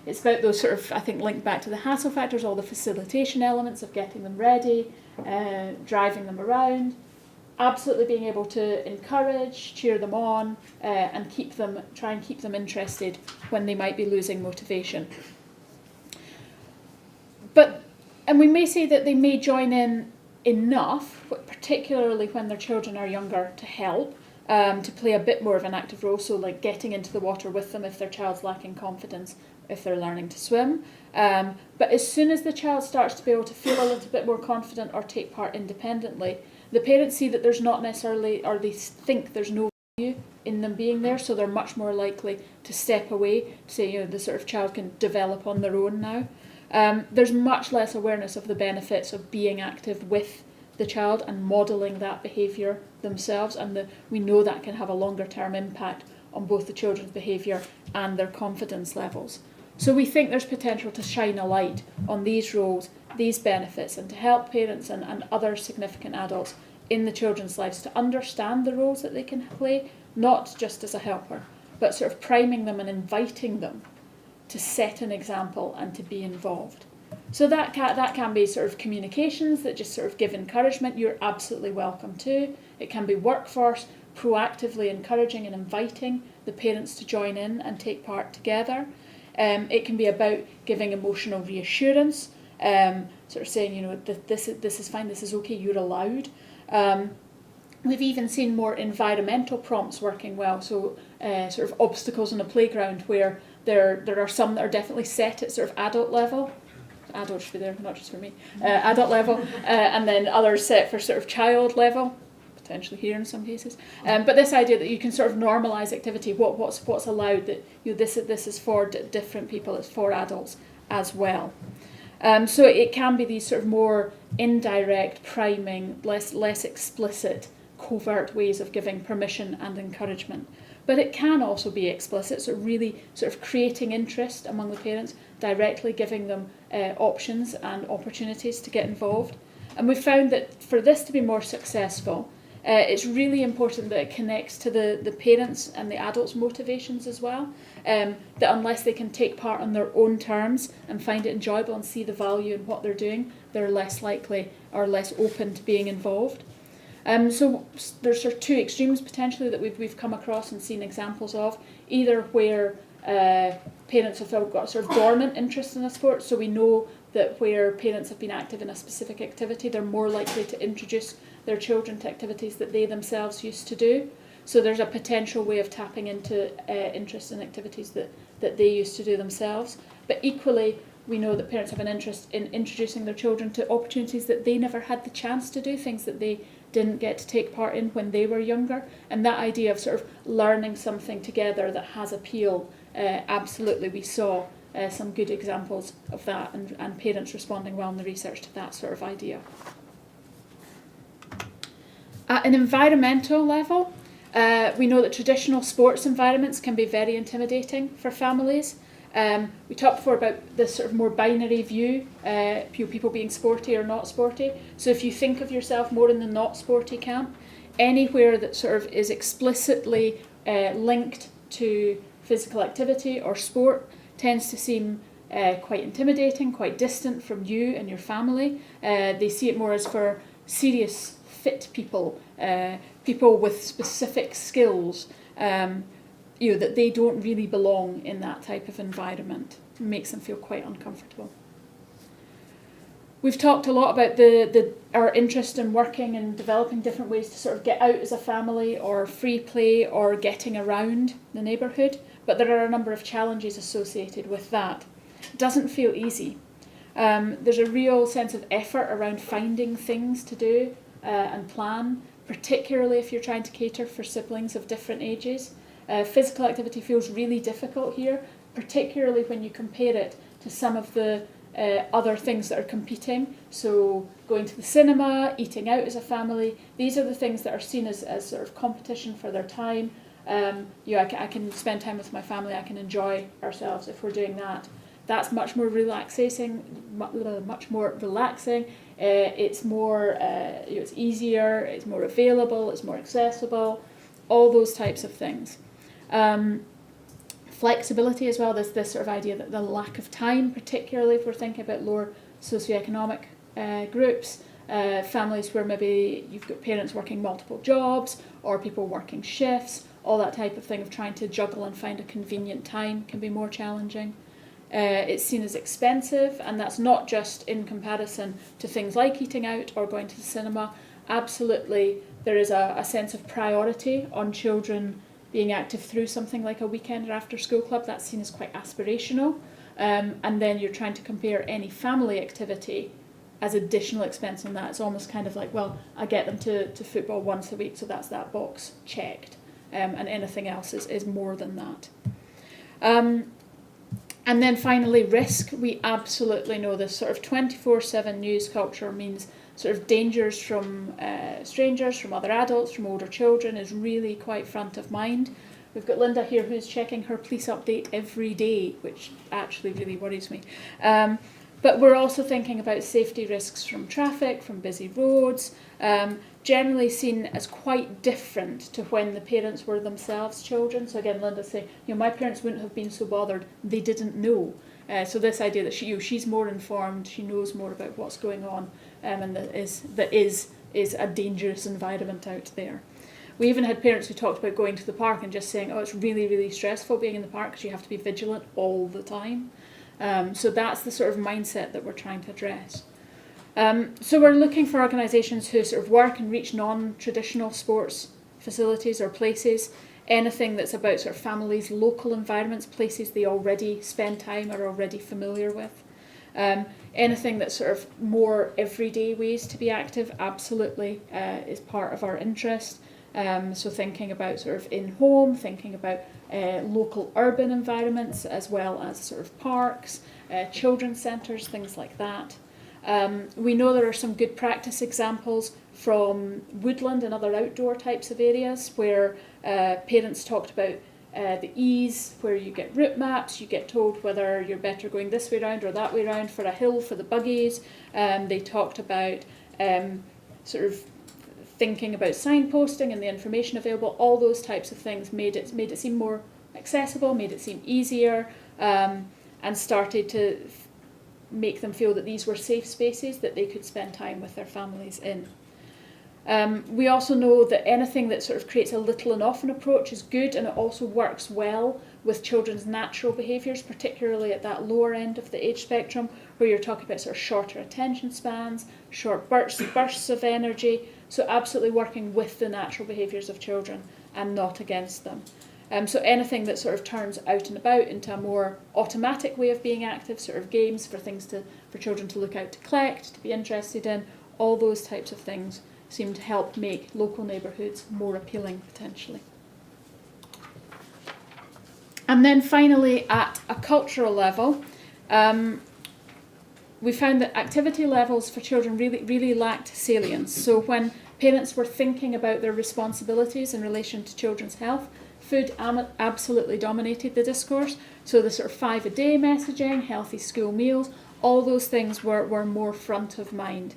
It's about those sort of, I think, linked back to the hassle factors, all the facilitation elements of getting them ready, driving them around, absolutely being able to encourage, cheer them on, and try and keep them interested when they might be losing motivation. And we may say that they may join in enough, particularly when their children are younger, to help, to play a bit more of an active role, so like getting into the water with them if their child's lacking confidence, if they're learning to swim. But as soon as the child starts to be able to feel a little bit more confident or take part independently, the parents see that there's not necessarily, or they think there's no value in them being there, so they're much more likely to step away, to say, the sort of child can develop on their own now. There's much less awareness of the benefits of being active with the child and modelling that behaviour themselves, and we know that can have a longer term impact on both the children's behaviour and their confidence levels. So we think there's potential to shine a light on these roles, these benefits, and to help parents and other significant adults in the children's lives to understand the roles that they can play, not just as a helper, but sort of priming them and inviting them to set an example and to be involved. So that can be sort of communications that just sort of give encouragement, you're absolutely welcome to. It can be workforce, proactively encouraging and inviting the parents to join in and take part together. It can be about giving emotional reassurance, sort of saying, this is fine, this is okay, you're allowed. We've even seen more environmental prompts working well, so sort of obstacles on a playground where there are some that are definitely set at sort of adult level. Adults should be there, not just for me. Adult level, and then others set for sort of child level, potentially here in some cases. But this idea that you can sort of normalise activity, what's allowed, that this is for different people, it's for adults as well. So it can be these sort of more indirect, priming, less explicit, covert ways of giving permission and encouragement. But it can also be explicit, so really sort of creating interest among the parents, directly giving them options and opportunities to get involved. And we've found that for this to be more successful, it's really important that it connects to the parents and the adults' motivations as well. That unless they can take part on their own terms and find it enjoyable and see the value in what they're doing, they're less likely or less open to being involved. So there's sort of two extremes potentially that we've come across and seen examples of, either where parents have got sort of dormant interest in a sport, so we know that where parents have been active in a specific activity, they're more likely to introduce their children to activities that they themselves used to do. So there's a potential way of tapping into interest in activities that they used to do themselves. But equally, we know that parents have an interest in introducing their children to opportunities that they never had the chance to do, things that they didn't get to take part in when they were younger. And that idea of sort of learning something together that has appeal, absolutely we saw some good examples of that, and parents responding well in the research to that sort of idea. At an environmental level, we know that traditional sports environments can be very intimidating for families. We talked before about this sort of more binary view, people being sporty or not sporty. So if you think of yourself more in the not sporty camp, anywhere that sort of is explicitly linked to physical activity or sport tends to seem quite intimidating, quite distant from you and your family. They see it more as for serious, fit people, people with specific skills, that they don't really belong in that type of environment. It makes them feel quite uncomfortable. We've talked a lot about our interest in working and developing different ways to sort of get out as a family, or free play, or getting around the neighbourhood, but there are a number of challenges associated with that. It doesn't feel easy. There's a real sense of effort around finding things to do and plan, particularly if you're trying to cater for siblings of different ages. Physical activity feels really difficult here, particularly when you compare it to some of the other things that are competing. So going to the cinema, eating out as a family, these are the things that are seen as sort of competition for their time. I can spend time with my family, I can enjoy ourselves if we're doing that. That's much more relaxing. It's more, it's easier, it's more available, it's more accessible, all those types of things. Flexibility as well, there's this sort of idea that the lack of time, particularly if we're thinking about lower socioeconomic groups, families where maybe you've got parents working multiple jobs or people working shifts, all that type of thing of trying to juggle and find a convenient time can be more challenging. It's seen as expensive, and that's not just in comparison to things like eating out or going to the cinema. Absolutely, there is a sense of priority on children being active through something like a weekend or after school club. That's seen as quite aspirational. And then you're trying to compare any family activity as additional expense on that. It's almost kind of like, well, I get them to football once a week, so that's that box checked. And anything else is more than that. And then finally, risk. We absolutely know this sort of 24/7 news culture means sort of dangers from strangers, from other adults, from older children is really quite front of mind. We've got Linda here who's checking her police update every day, which actually really worries me. But we're also thinking about safety risks from traffic, from busy roads, generally seen as quite different to when the parents were themselves children. So again, Linda's saying, my parents wouldn't have been so bothered, they didn't know. So this idea that she's more informed, she knows more about what's going on, and that is a dangerous environment out there. We even had parents who talked about going to the park and just saying, it's really, really stressful being in the park because you have to be vigilant all the time. So that's the sort of mindset that we're trying to address. So we're looking for organisations who sort of work and reach non-traditional sports facilities or places, anything that's about sort of families' local environments, places they already spend time or are already familiar with. Anything that's sort of more everyday ways to be active, absolutely is part of our interest. So thinking about sort of in-home, thinking about local urban environments, as well as sort of parks, children's centres, things like that. We know there are some good practice examples from woodland and other outdoor types of areas where parents talked about the ease, where you get route maps, you get told whether you're better going this way round or that way round for a hill for the buggies. They talked about sort of thinking about signposting and the information available. All those types of things made it seem more accessible, made it seem easier, and started to make them feel that these were safe spaces that they could spend time with their families in. We also know that anything that sort of creates a little and often approach is good, and it also works well with children's natural behaviours, particularly at that lower end of the age spectrum, where you're talking about sort of shorter attention spans, short bursts of energy. So absolutely working with the natural behaviours of children and not against them. So anything that sort of turns out and about into a more automatic way of being active, sort of games for children to look out to collect, to be interested in, all those types of things seem to help make local neighbourhoods more appealing potentially. And then finally, at a cultural level, we found that activity levels for children really lacked salience. So when parents were thinking about their responsibilities in relation to children's health, food absolutely dominated the discourse. So the sort of 5-a-day messaging, healthy school meals, all those things were more front of mind.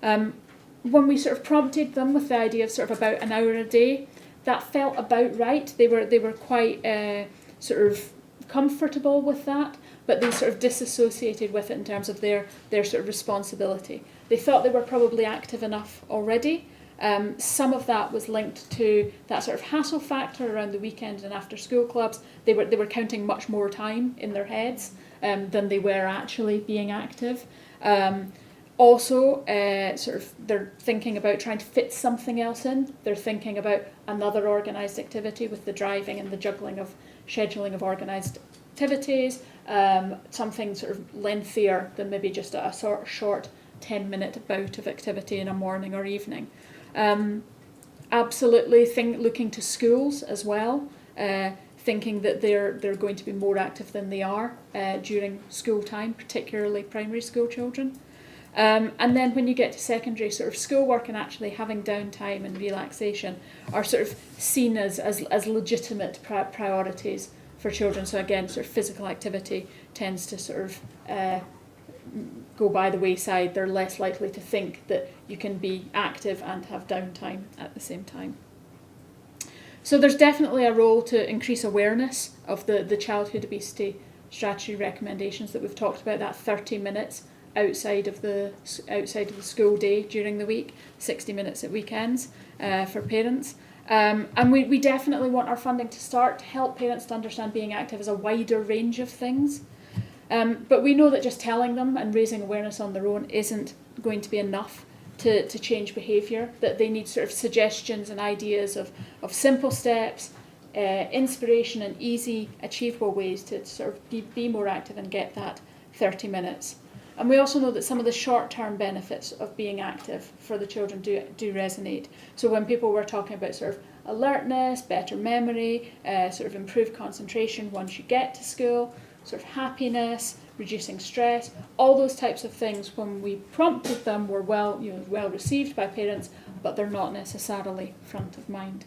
When we sort of prompted them with the idea of sort of about an hour a day, that felt about right. They were quite sort of comfortable with that, but they sort of disassociated with it in terms of their sort of responsibility. They thought they were probably active enough already. Some of that was linked to that sort of hassle factor around the weekend and after school clubs. They were counting much more time in their heads than they were actually being active. Also, sort of they're thinking about trying to fit something else in. They're thinking about another organised activity with the driving and the juggling of scheduling of organised activities, something sort of lengthier than maybe just a sort of short 10-minute bout of activity in a morning or evening. Absolutely looking to schools as well, thinking that they're going to be more active than they are during school time, particularly primary school children. And then when you get to secondary, sort of schoolwork and actually having downtime and relaxation are sort of seen as legitimate priorities for children. So again, sort of physical activity tends to sort of go by the wayside. They're less likely to think that you can be active and have downtime at the same time. So there's definitely a role to increase awareness of the childhood obesity strategy recommendations that we've talked about, that 30 minutes outside of the school day during the week, 60 minutes at weekends for parents. And we definitely want our funding to start to help parents to understand being active as a wider range of things. But we know that just telling them and raising awareness on their own isn't going to be enough to change behaviour, that they need sort of suggestions and ideas of simple steps, inspiration and easy, achievable ways to sort of be more active and get that 30 minutes. And we also know that some of the short-term benefits of being active for the children do resonate. So when people were talking about sort of alertness, better memory, sort of improved concentration once you get to school, sort of happiness, reducing stress, all those types of things, when we prompted them, were well received by parents, but they're not necessarily front of mind.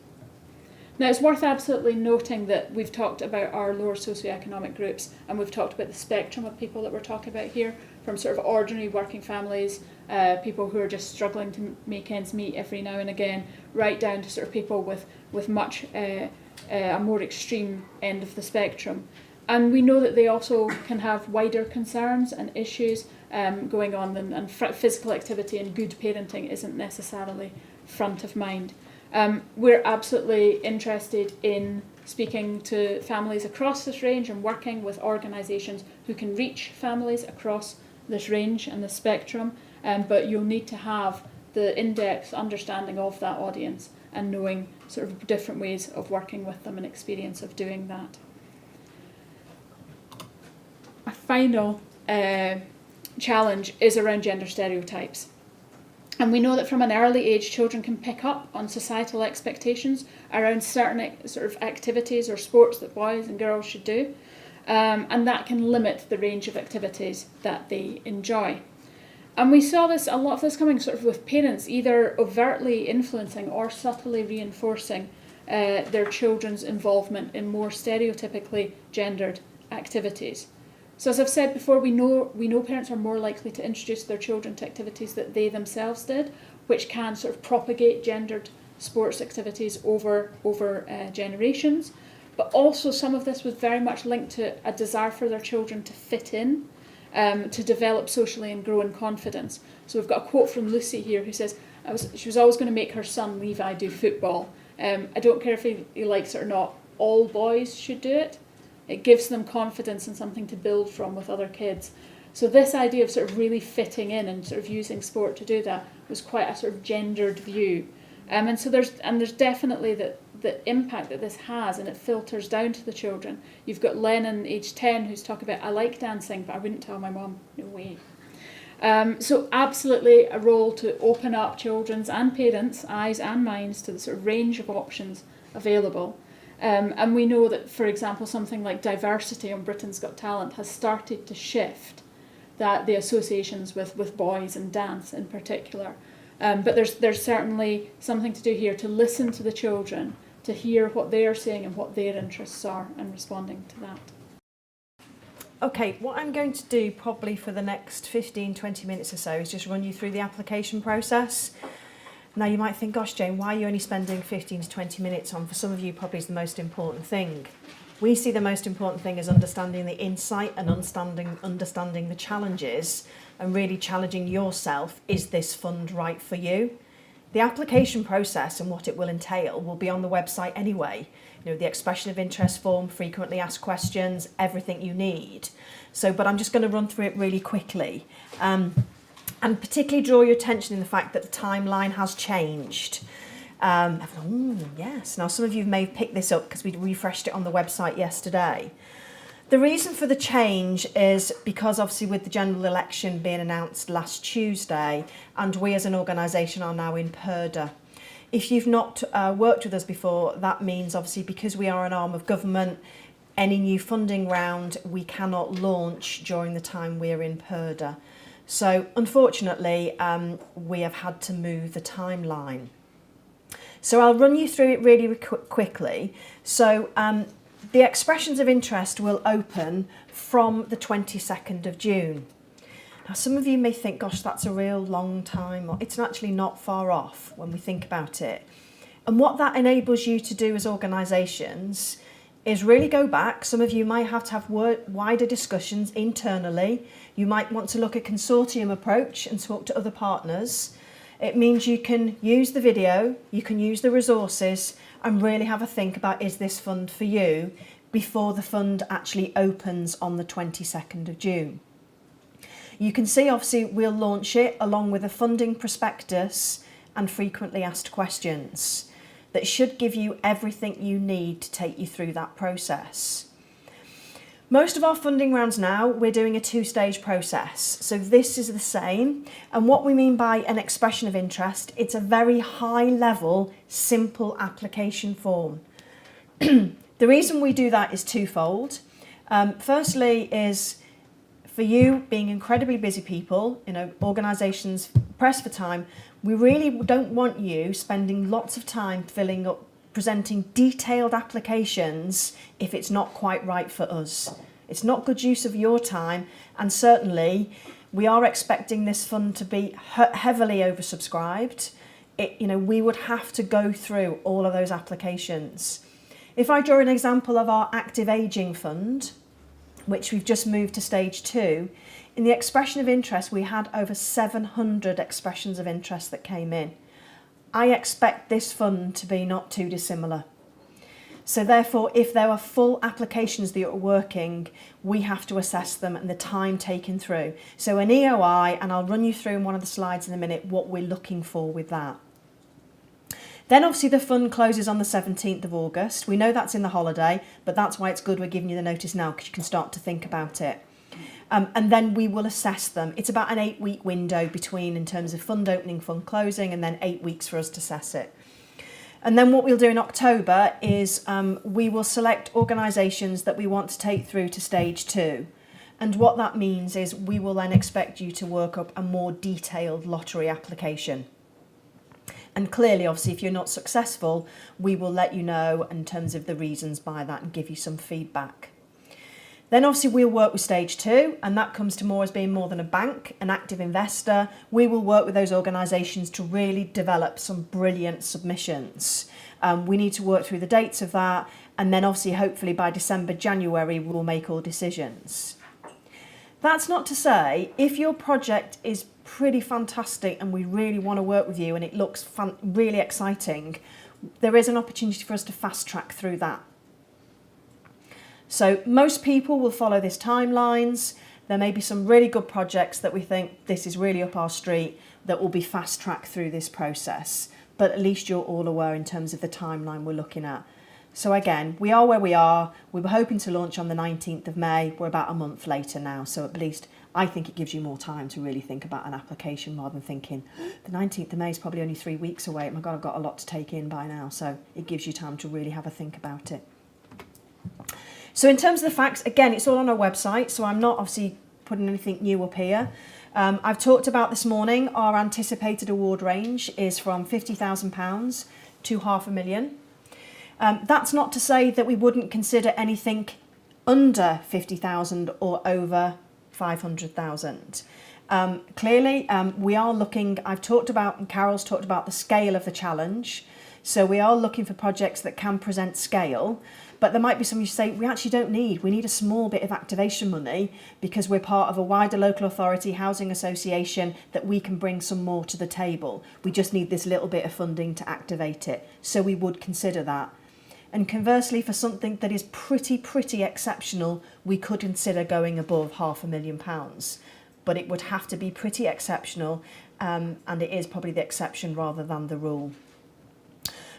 Now, it's worth absolutely noting that we've talked about our lower socioeconomic groups, and we've talked about the spectrum of people that we're talking about here, from sort of ordinary working families, people who are just struggling to make ends meet every now and again, right down to sort of people with much a more extreme end of the spectrum. And we know that they also can have wider concerns and issues going on, and physical activity and good parenting isn't necessarily front of mind. We're absolutely interested in speaking to families across this range and working with organisations who can reach families across this range and the spectrum. but you'll need to have the in-depth understanding of that audience and knowing sort of different ways of working with them and experience of doing that. A final challenge is around gender stereotypes. And we know that from an early age, children can pick up on societal expectations around certain sort of activities or sports that boys and girls should do. And that can limit the range of activities that they enjoy. And we saw a lot of this coming sort of with parents either overtly influencing or subtly reinforcing their children's involvement in more stereotypically gendered activities. So as I've said before, we know parents are more likely to introduce their children to activities that they themselves did, which can sort of propagate gendered sports activities over generations. But also some of this was very much linked to a desire for their children to fit in, to develop socially and grow in confidence. So we've got a quote from Lucy here who says, she was always going to make her son Levi do football. I don't care if he likes it or not, all boys should do it. It gives them confidence and something to build from with other kids. So this idea of sort of really fitting in and sort of using sport to do that was quite a sort of gendered view. And so there's definitely the impact that this has, and it filters down to the children. You've got Lennon, age 10, who's talking about, I like dancing, but I wouldn't tell my mum, no way. So absolutely a role to open up children's and parents' eyes and minds to the sort of range of options available. And we know that, for example, something like diversity on Britain's Got Talent has started to shift the associations with boys and dance in particular. But there's certainly something to do here to listen to the children, to hear what they're saying and what their interests are, and responding to that. Okay, what I'm going to do probably for the next 15-20 minutes or so is just run you through the application process. Now you might think, gosh Jane, why are you only spending 15 to 20 minutes on, for some of you probably is the most important thing. We see the most important thing as understanding the insight and understanding the challenges and really challenging yourself, is this fund right for you? The application process and what it will entail will be on the website anyway. You know, the expression of interest form, frequently asked questions, everything you need. But I'm just going to run through it really quickly. And particularly draw your attention in the fact that the timeline has changed. Yes, now some of you may have picked this up because we refreshed it on the website yesterday. The reason for the change is because obviously with the general election being announced last Tuesday, and we as an organisation are now in PERDA. If you've not worked with us before, that means obviously because we are an arm of government, any new funding round we cannot launch during the time we're in PERDA. So unfortunately, we have had to move the timeline. So I'll run you through it really quickly. So the expressions of interest will open from the 22nd of June. Now some of you may think, gosh, that's a real long time. It's actually not far off when we think about it. And what that enables you to do as organisations is really go back. Some of you might have to have wider discussions internally. You might want to look at consortium approach and talk to other partners. It means you can use the video, you can use the resources and really have a think about, is this fund for you, before the fund actually opens on the 22nd of June. You can see obviously we'll launch it along with a funding prospectus and frequently asked questions that should give you everything you need to take you through that process. Most of our funding rounds now, we're doing a two-stage process. So this is the same. And what we mean by an expression of interest, it's a very high-level, simple application form. The reason we do that is twofold. Firstly is for you being incredibly busy people, organisations pressed for time, we really don't want you spending lots of time filling up, presenting detailed applications if it's not quite right for us. It's not good use of your time, and certainly we are expecting this fund to be heavily oversubscribed. We would have to go through all of those applications. If I draw an example of our active ageing fund, which we've just moved to stage 2, in the expression of interest, we had over 700 expressions of interest that came in. I expect this fund to be not too dissimilar. So therefore, if there are full applications that are working, we have to assess them and the time taken through. So an EOI, and I'll run you through in one of the slides in a minute what we're looking for with that. Then obviously the fund closes on the 17th of August. We know that's in the holiday, but that's why it's good we're giving you the notice now, because you can start to think about it. And then we will assess them. It's about an 8-week window between in terms of fund opening, fund closing, and then 8 weeks for us to assess it. And then what we'll do in October is we will select organisations that we want to take through to stage 2. And what that means is we will then expect you to work up a more detailed lottery application. And clearly, obviously, if you're not successful, we will let you know in terms of the reasons by that and give you some feedback. Then obviously we'll work with stage 2, and that comes to more as being more than a bank, an active investor. We will work with those organisations to really develop some brilliant submissions. We need to work through the dates of that, and then obviously hopefully by December, January, we'll make all decisions. That's not to say if your project is pretty fantastic and we really want to work with you and it looks really exciting, there is an opportunity for us to fast track through that. So most people will follow this timelines. There may be some really good projects that we think this is really up our street that will be fast tracked through this process. But at least you're all aware in terms of the timeline we're looking at. So again, we are where we are. We were hoping to launch on the 19th of May. We're about a month later now. So at least I think it gives you more time to really think about an application rather than thinking the 19th of May is probably only 3 weeks away. Oh my God, I've got a lot to take in by now. So it gives you time to really have a think about it. So in terms of the facts, again, it's all on our website, so I'm not obviously putting anything new up here. I've talked about this morning, our anticipated award range is from £50,000 to £500,000. That's not to say that we wouldn't consider anything under 50,000 or over 500,000. Clearly, we are looking, I've talked about, and Carol's talked about the scale of the challenge. So we are looking for projects that can present scale, but there might be some you say we actually don't need. We need a small bit of activation money because we're part of a wider local authority housing association that we can bring some more to the table. We just need this little bit of funding to activate it. So we would consider that. And conversely, for something that is pretty exceptional, we could consider going above £500,000. But it would have to be pretty exceptional, and it is probably the exception rather than the rule.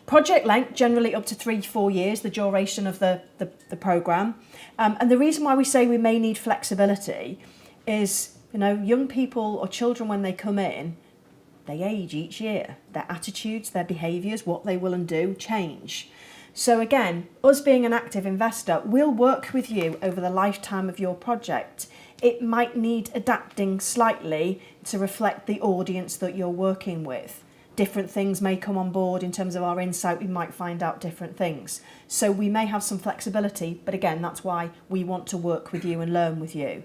Project length, generally up to 3-4 years, the duration of the programme. And the reason why we say we may need flexibility is, you know, young people or children when they come in, they age each year. Their attitudes, their behaviours, what they will and do change. So again, us being an active investor, we'll work with you over the lifetime of your project. It might need adapting slightly to reflect the audience that you're working with. Different things may come on board in terms of our insight. We might find out different things. So we may have some flexibility, but again, that's why we want to work with you and learn with you.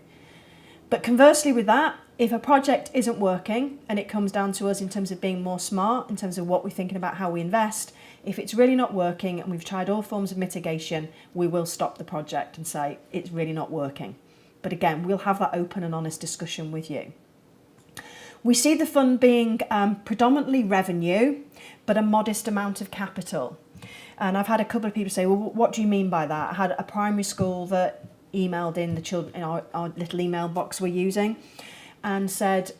But conversely with that, if a project isn't working and it comes down to us in terms of being more smart, in terms of what we're thinking about how we invest, if it's really not working and we've tried all forms of mitigation, we will stop the project and say it's really not working. But again, we'll have that open and honest discussion with you. We see the fund being predominantly revenue, but a modest amount of capital. And I've had a couple of people say, well, what do you mean by that? I had a primary school that emailed in the children in our little email box we're using and said,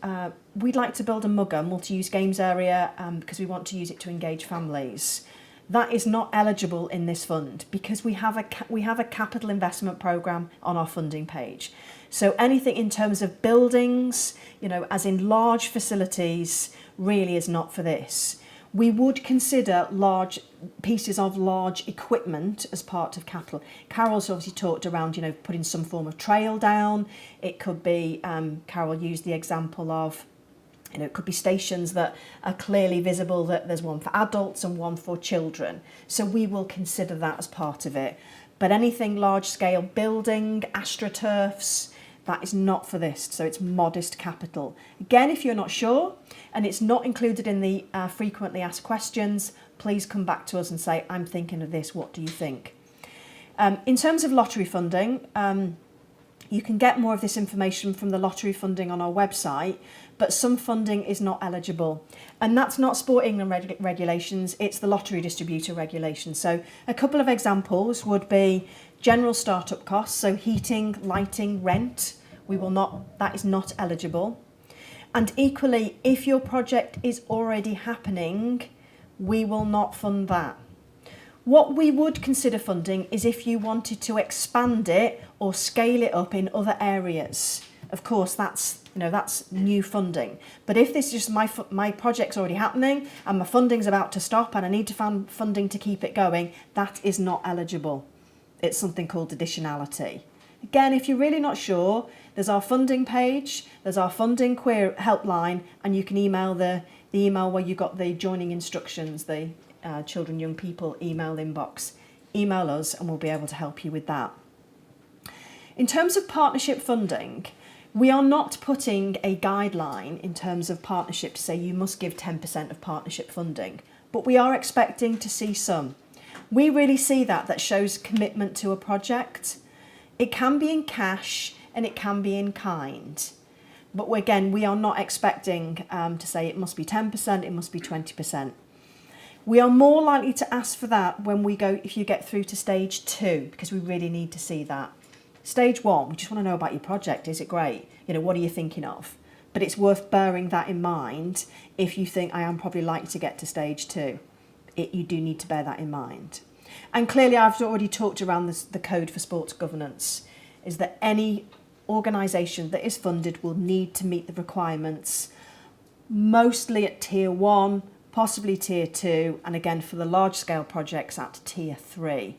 we'd like to build a mugger multi-use games area because we want to use it to engage families. That is not eligible in this fund because we have a capital investment programme on our funding page. So anything in terms of buildings, you know, as in large facilities, really is not for this. We would consider large pieces of large equipment as part of capital. Carol's obviously talked around, you know, putting some form of trail down. It could be, Carol used the example of, you know, it could be stations that are clearly visible that there's one for adults and one for children. So we will consider that as part of it. But anything large scale building, astroturfs, that is not for this. So it's modest capital. Again, if you're not sure and it's not included in the frequently asked questions, please come back to us and say, I'm thinking of this, what do you think? In terms of lottery funding, you can get more of this information from the lottery funding on our website, but some funding is not eligible. And that's not Sport England regulations, it's the lottery distributor regulations. So a couple of examples would be general startup costs, so heating, lighting, rent, that is not eligible. And equally, if your project is already happening, we will not fund that. What we would consider funding is if you wanted to expand it or scale it up in other areas. Of course, that's new funding. But if this is just my project's already happening and my funding's about to stop and I need to find funding to keep it going, that is not eligible. It's something called additionality. Again, if you're really not sure, there's our funding page, there's our funding query helpline, and you can email the email where you got the joining instructions, the children, young people email inbox. Email us and we'll be able to help you with that. In terms of partnership funding, we are not putting a guideline in terms of partnership to say you must give 10% of partnership funding, but we are expecting to see some. We really see that shows commitment to a project. It can be in cash and it can be in kind. But again, we are not expecting to say it must be 10%, it must be 20%. We are more likely to ask for that if you get through to stage 2, because we really need to see that. Stage 1, we just want to know about your project. Is it great? What are you thinking of? But it's worth bearing that in mind if you think I am probably likely to get to stage 2. You do need to bear that in mind. And clearly I've already talked around the code for sports governance, is that any organisation that is funded will need to meet the requirements, mostly at tier 1, possibly tier 2, and again for the large scale projects at tier 3.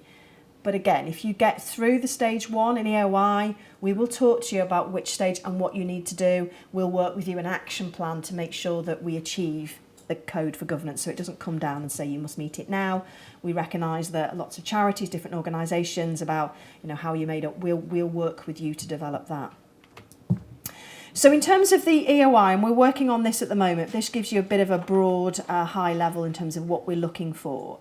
But again, if you get through the stage 1 in EOI, we will talk to you about which stage and what you need to do. We'll work with you an action plan to make sure that we achieve the code for governance, so it doesn't come down and say you must meet it now. We recognise that lots of charities, different organisations, about how you made up. We'll work with you to develop that. So in terms of the EOI, and we're working on this at the moment, this gives you a bit of a broad, high level in terms of what we're looking for.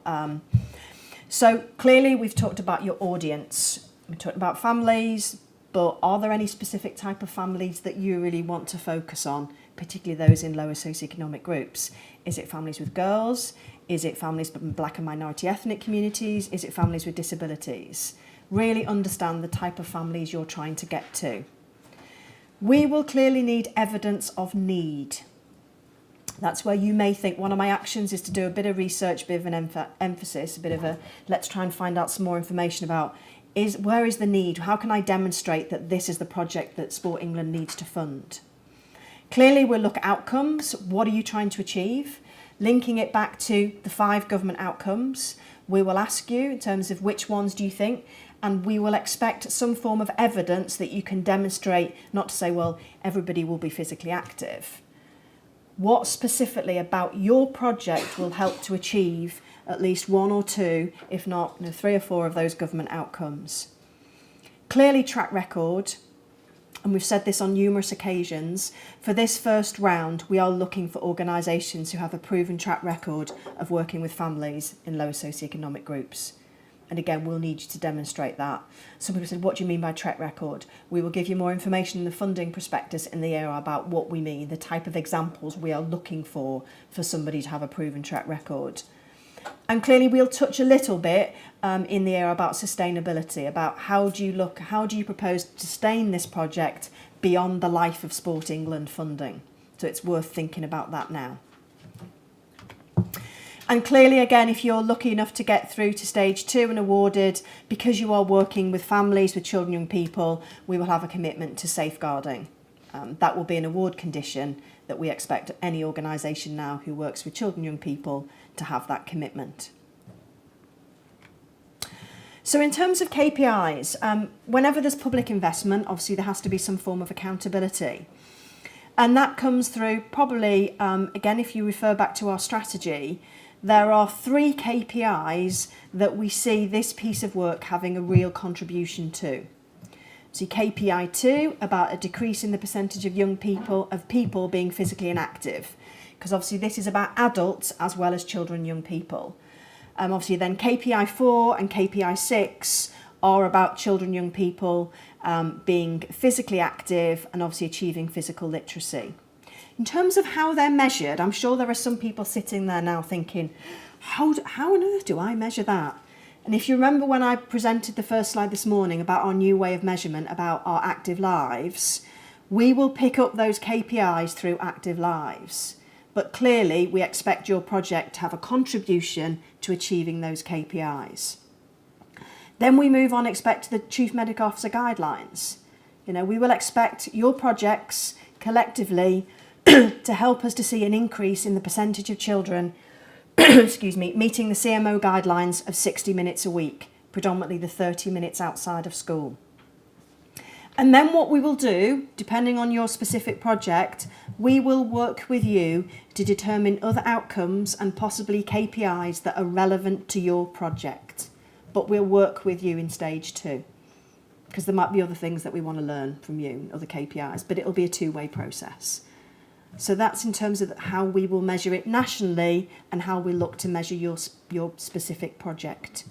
So clearly we've talked about your audience. We talked about families, but are there any specific type of families that you really want to focus on, particularly those in lower socioeconomic groups? Is it families with girls? Is it families with black and minority ethnic communities? Is it families with disabilities? Really understand the type of families you're trying to get to. We will clearly need evidence of need. That's where you may think one of my actions is to do a bit of research, a bit of an emphasis, a bit of a let's try and find out some more information about where is the need? How can I demonstrate that this is the project that Sport England needs to fund? Clearly we'll look at outcomes. What are you trying to achieve? Linking it back to the 5 government outcomes. We will ask you in terms of which ones do you think, and we will expect some form of evidence that you can demonstrate, not to say, well, everybody will be physically active. What specifically about your project will help to achieve at least 1 or 2, if not 3 or 4 of those government outcomes? Clearly track record, and we've said this on numerous occasions, for this first round we are looking for organisations who have a proven track record of working with families in lower socioeconomic groups. And again, we'll need you to demonstrate that. Some people said, what do you mean by track record? We will give you more information in the funding prospectus in the area about what we mean, the type of examples we are looking for somebody to have a proven track record. And clearly we'll touch a little bit in the area about sustainability, about how do you propose to sustain this project beyond the life of Sport England funding. So it's worth thinking about that now. And clearly, again, if you're lucky enough to get through to stage 2 and awarded, because you are working with families, with children, young people, we will have a commitment to safeguarding. That will be an award condition that we expect any organisation now who works with children, young people to have that commitment. So in terms of KPIs, whenever there's public investment, obviously there has to be some form of accountability. And that comes through probably, again, if you refer back to our strategy, there are 3 KPIs that we see this piece of work having a real contribution to. So KPI 2, about a decrease in the percentage of people being physically inactive, because obviously this is about adults as well as children and young people. Obviously then KPI 4 and KPI 6 are about children, young people being physically active and obviously achieving physical literacy. In terms of how they're measured, I'm sure there are some people sitting there now thinking, how on earth do I measure that? And if you remember when I presented the first slide this morning about our new way of measurement, about our active lives, we will pick up those KPIs through active lives. But clearly, we expect your project to have a contribution to achieving those KPIs. Then we move on, expect the Chief Medical Officer guidelines. We will expect your projects collectively to help us to see an increase in the percentage of children meeting the CMO guidelines of 60 minutes a week, predominantly the 30 minutes outside of school. And then what we will do, depending on your specific project, we will work with you to determine other outcomes and possibly KPIs that are relevant to your project. But we'll work with you in stage 2, because there might be other things that we want to learn from you, other KPIs, but it'll be a two-way process. So that's in terms of how we will measure it nationally and how we look to measure your specific project.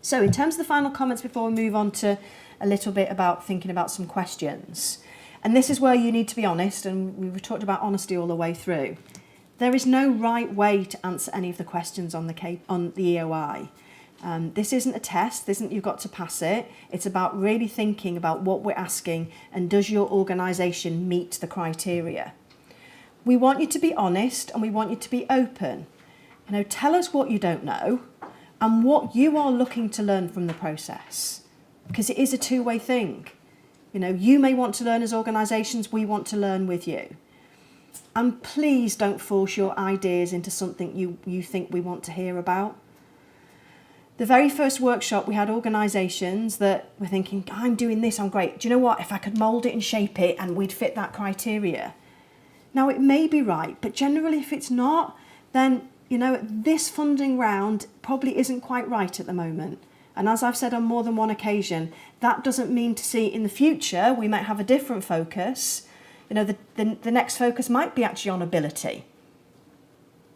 So in terms of the final comments before we move on to a little bit about thinking about some questions, and this is where you need to be honest, and we've talked about honesty all the way through. There is no right way to answer any of the questions on the EOI. This isn't a test, this isn't you've got to pass it. It's about really thinking about what we're asking and does your organisation meet the criteria. We want you to be honest and we want you to be open. Tell us what you don't know and what you are looking to learn from the process, because it is a two-way thing. You may want to learn as organisations, we want to learn with you. And please don't force your ideas into something you think we want to hear about. The very first workshop, we had organisations that were thinking, I'm doing this, I'm great. Do you know what? If I could mould it and shape it and we'd fit that criteria. Now, it may be right, but generally if it's not, then, this funding round probably isn't quite right at the moment. And as I've said on more than one occasion, that doesn't mean to see in the future we might have a different focus. The next focus might be actually on ability.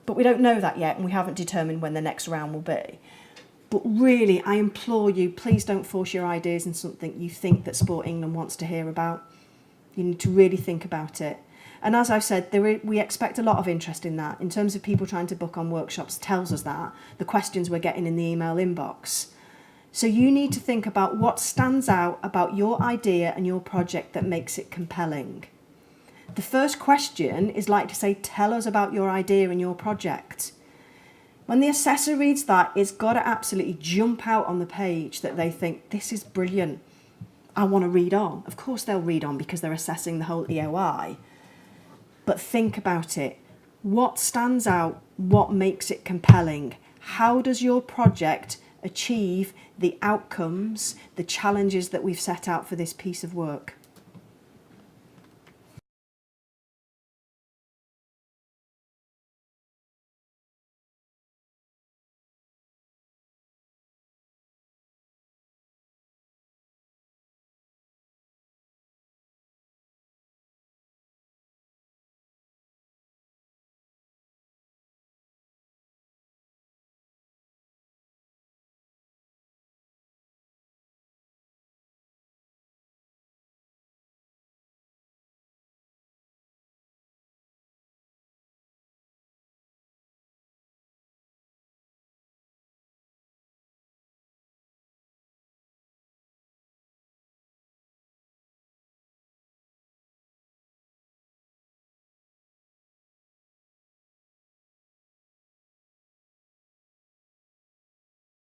But we don't know that yet, and we haven't determined when the next round will be. But really, I implore you, please don't force your ideas in something you think that Sport England wants to hear about. You need to really think about it. And as I've said, we expect a lot of interest in that. In terms of people trying to book on workshops, tells us that. The questions we're getting in the email inbox. So you need to think about what stands out about your idea and your project that makes it compelling. The first question is like to say, tell us about your idea and your project. When the assessor reads that, it's got to absolutely jump out on the page that they think, this is brilliant, I want to read on. Of course they'll read on because they're assessing the whole EOI. But think about it. What stands out? What makes it compelling? How does your project achieve the outcomes, the challenges that we've set out for this piece of work?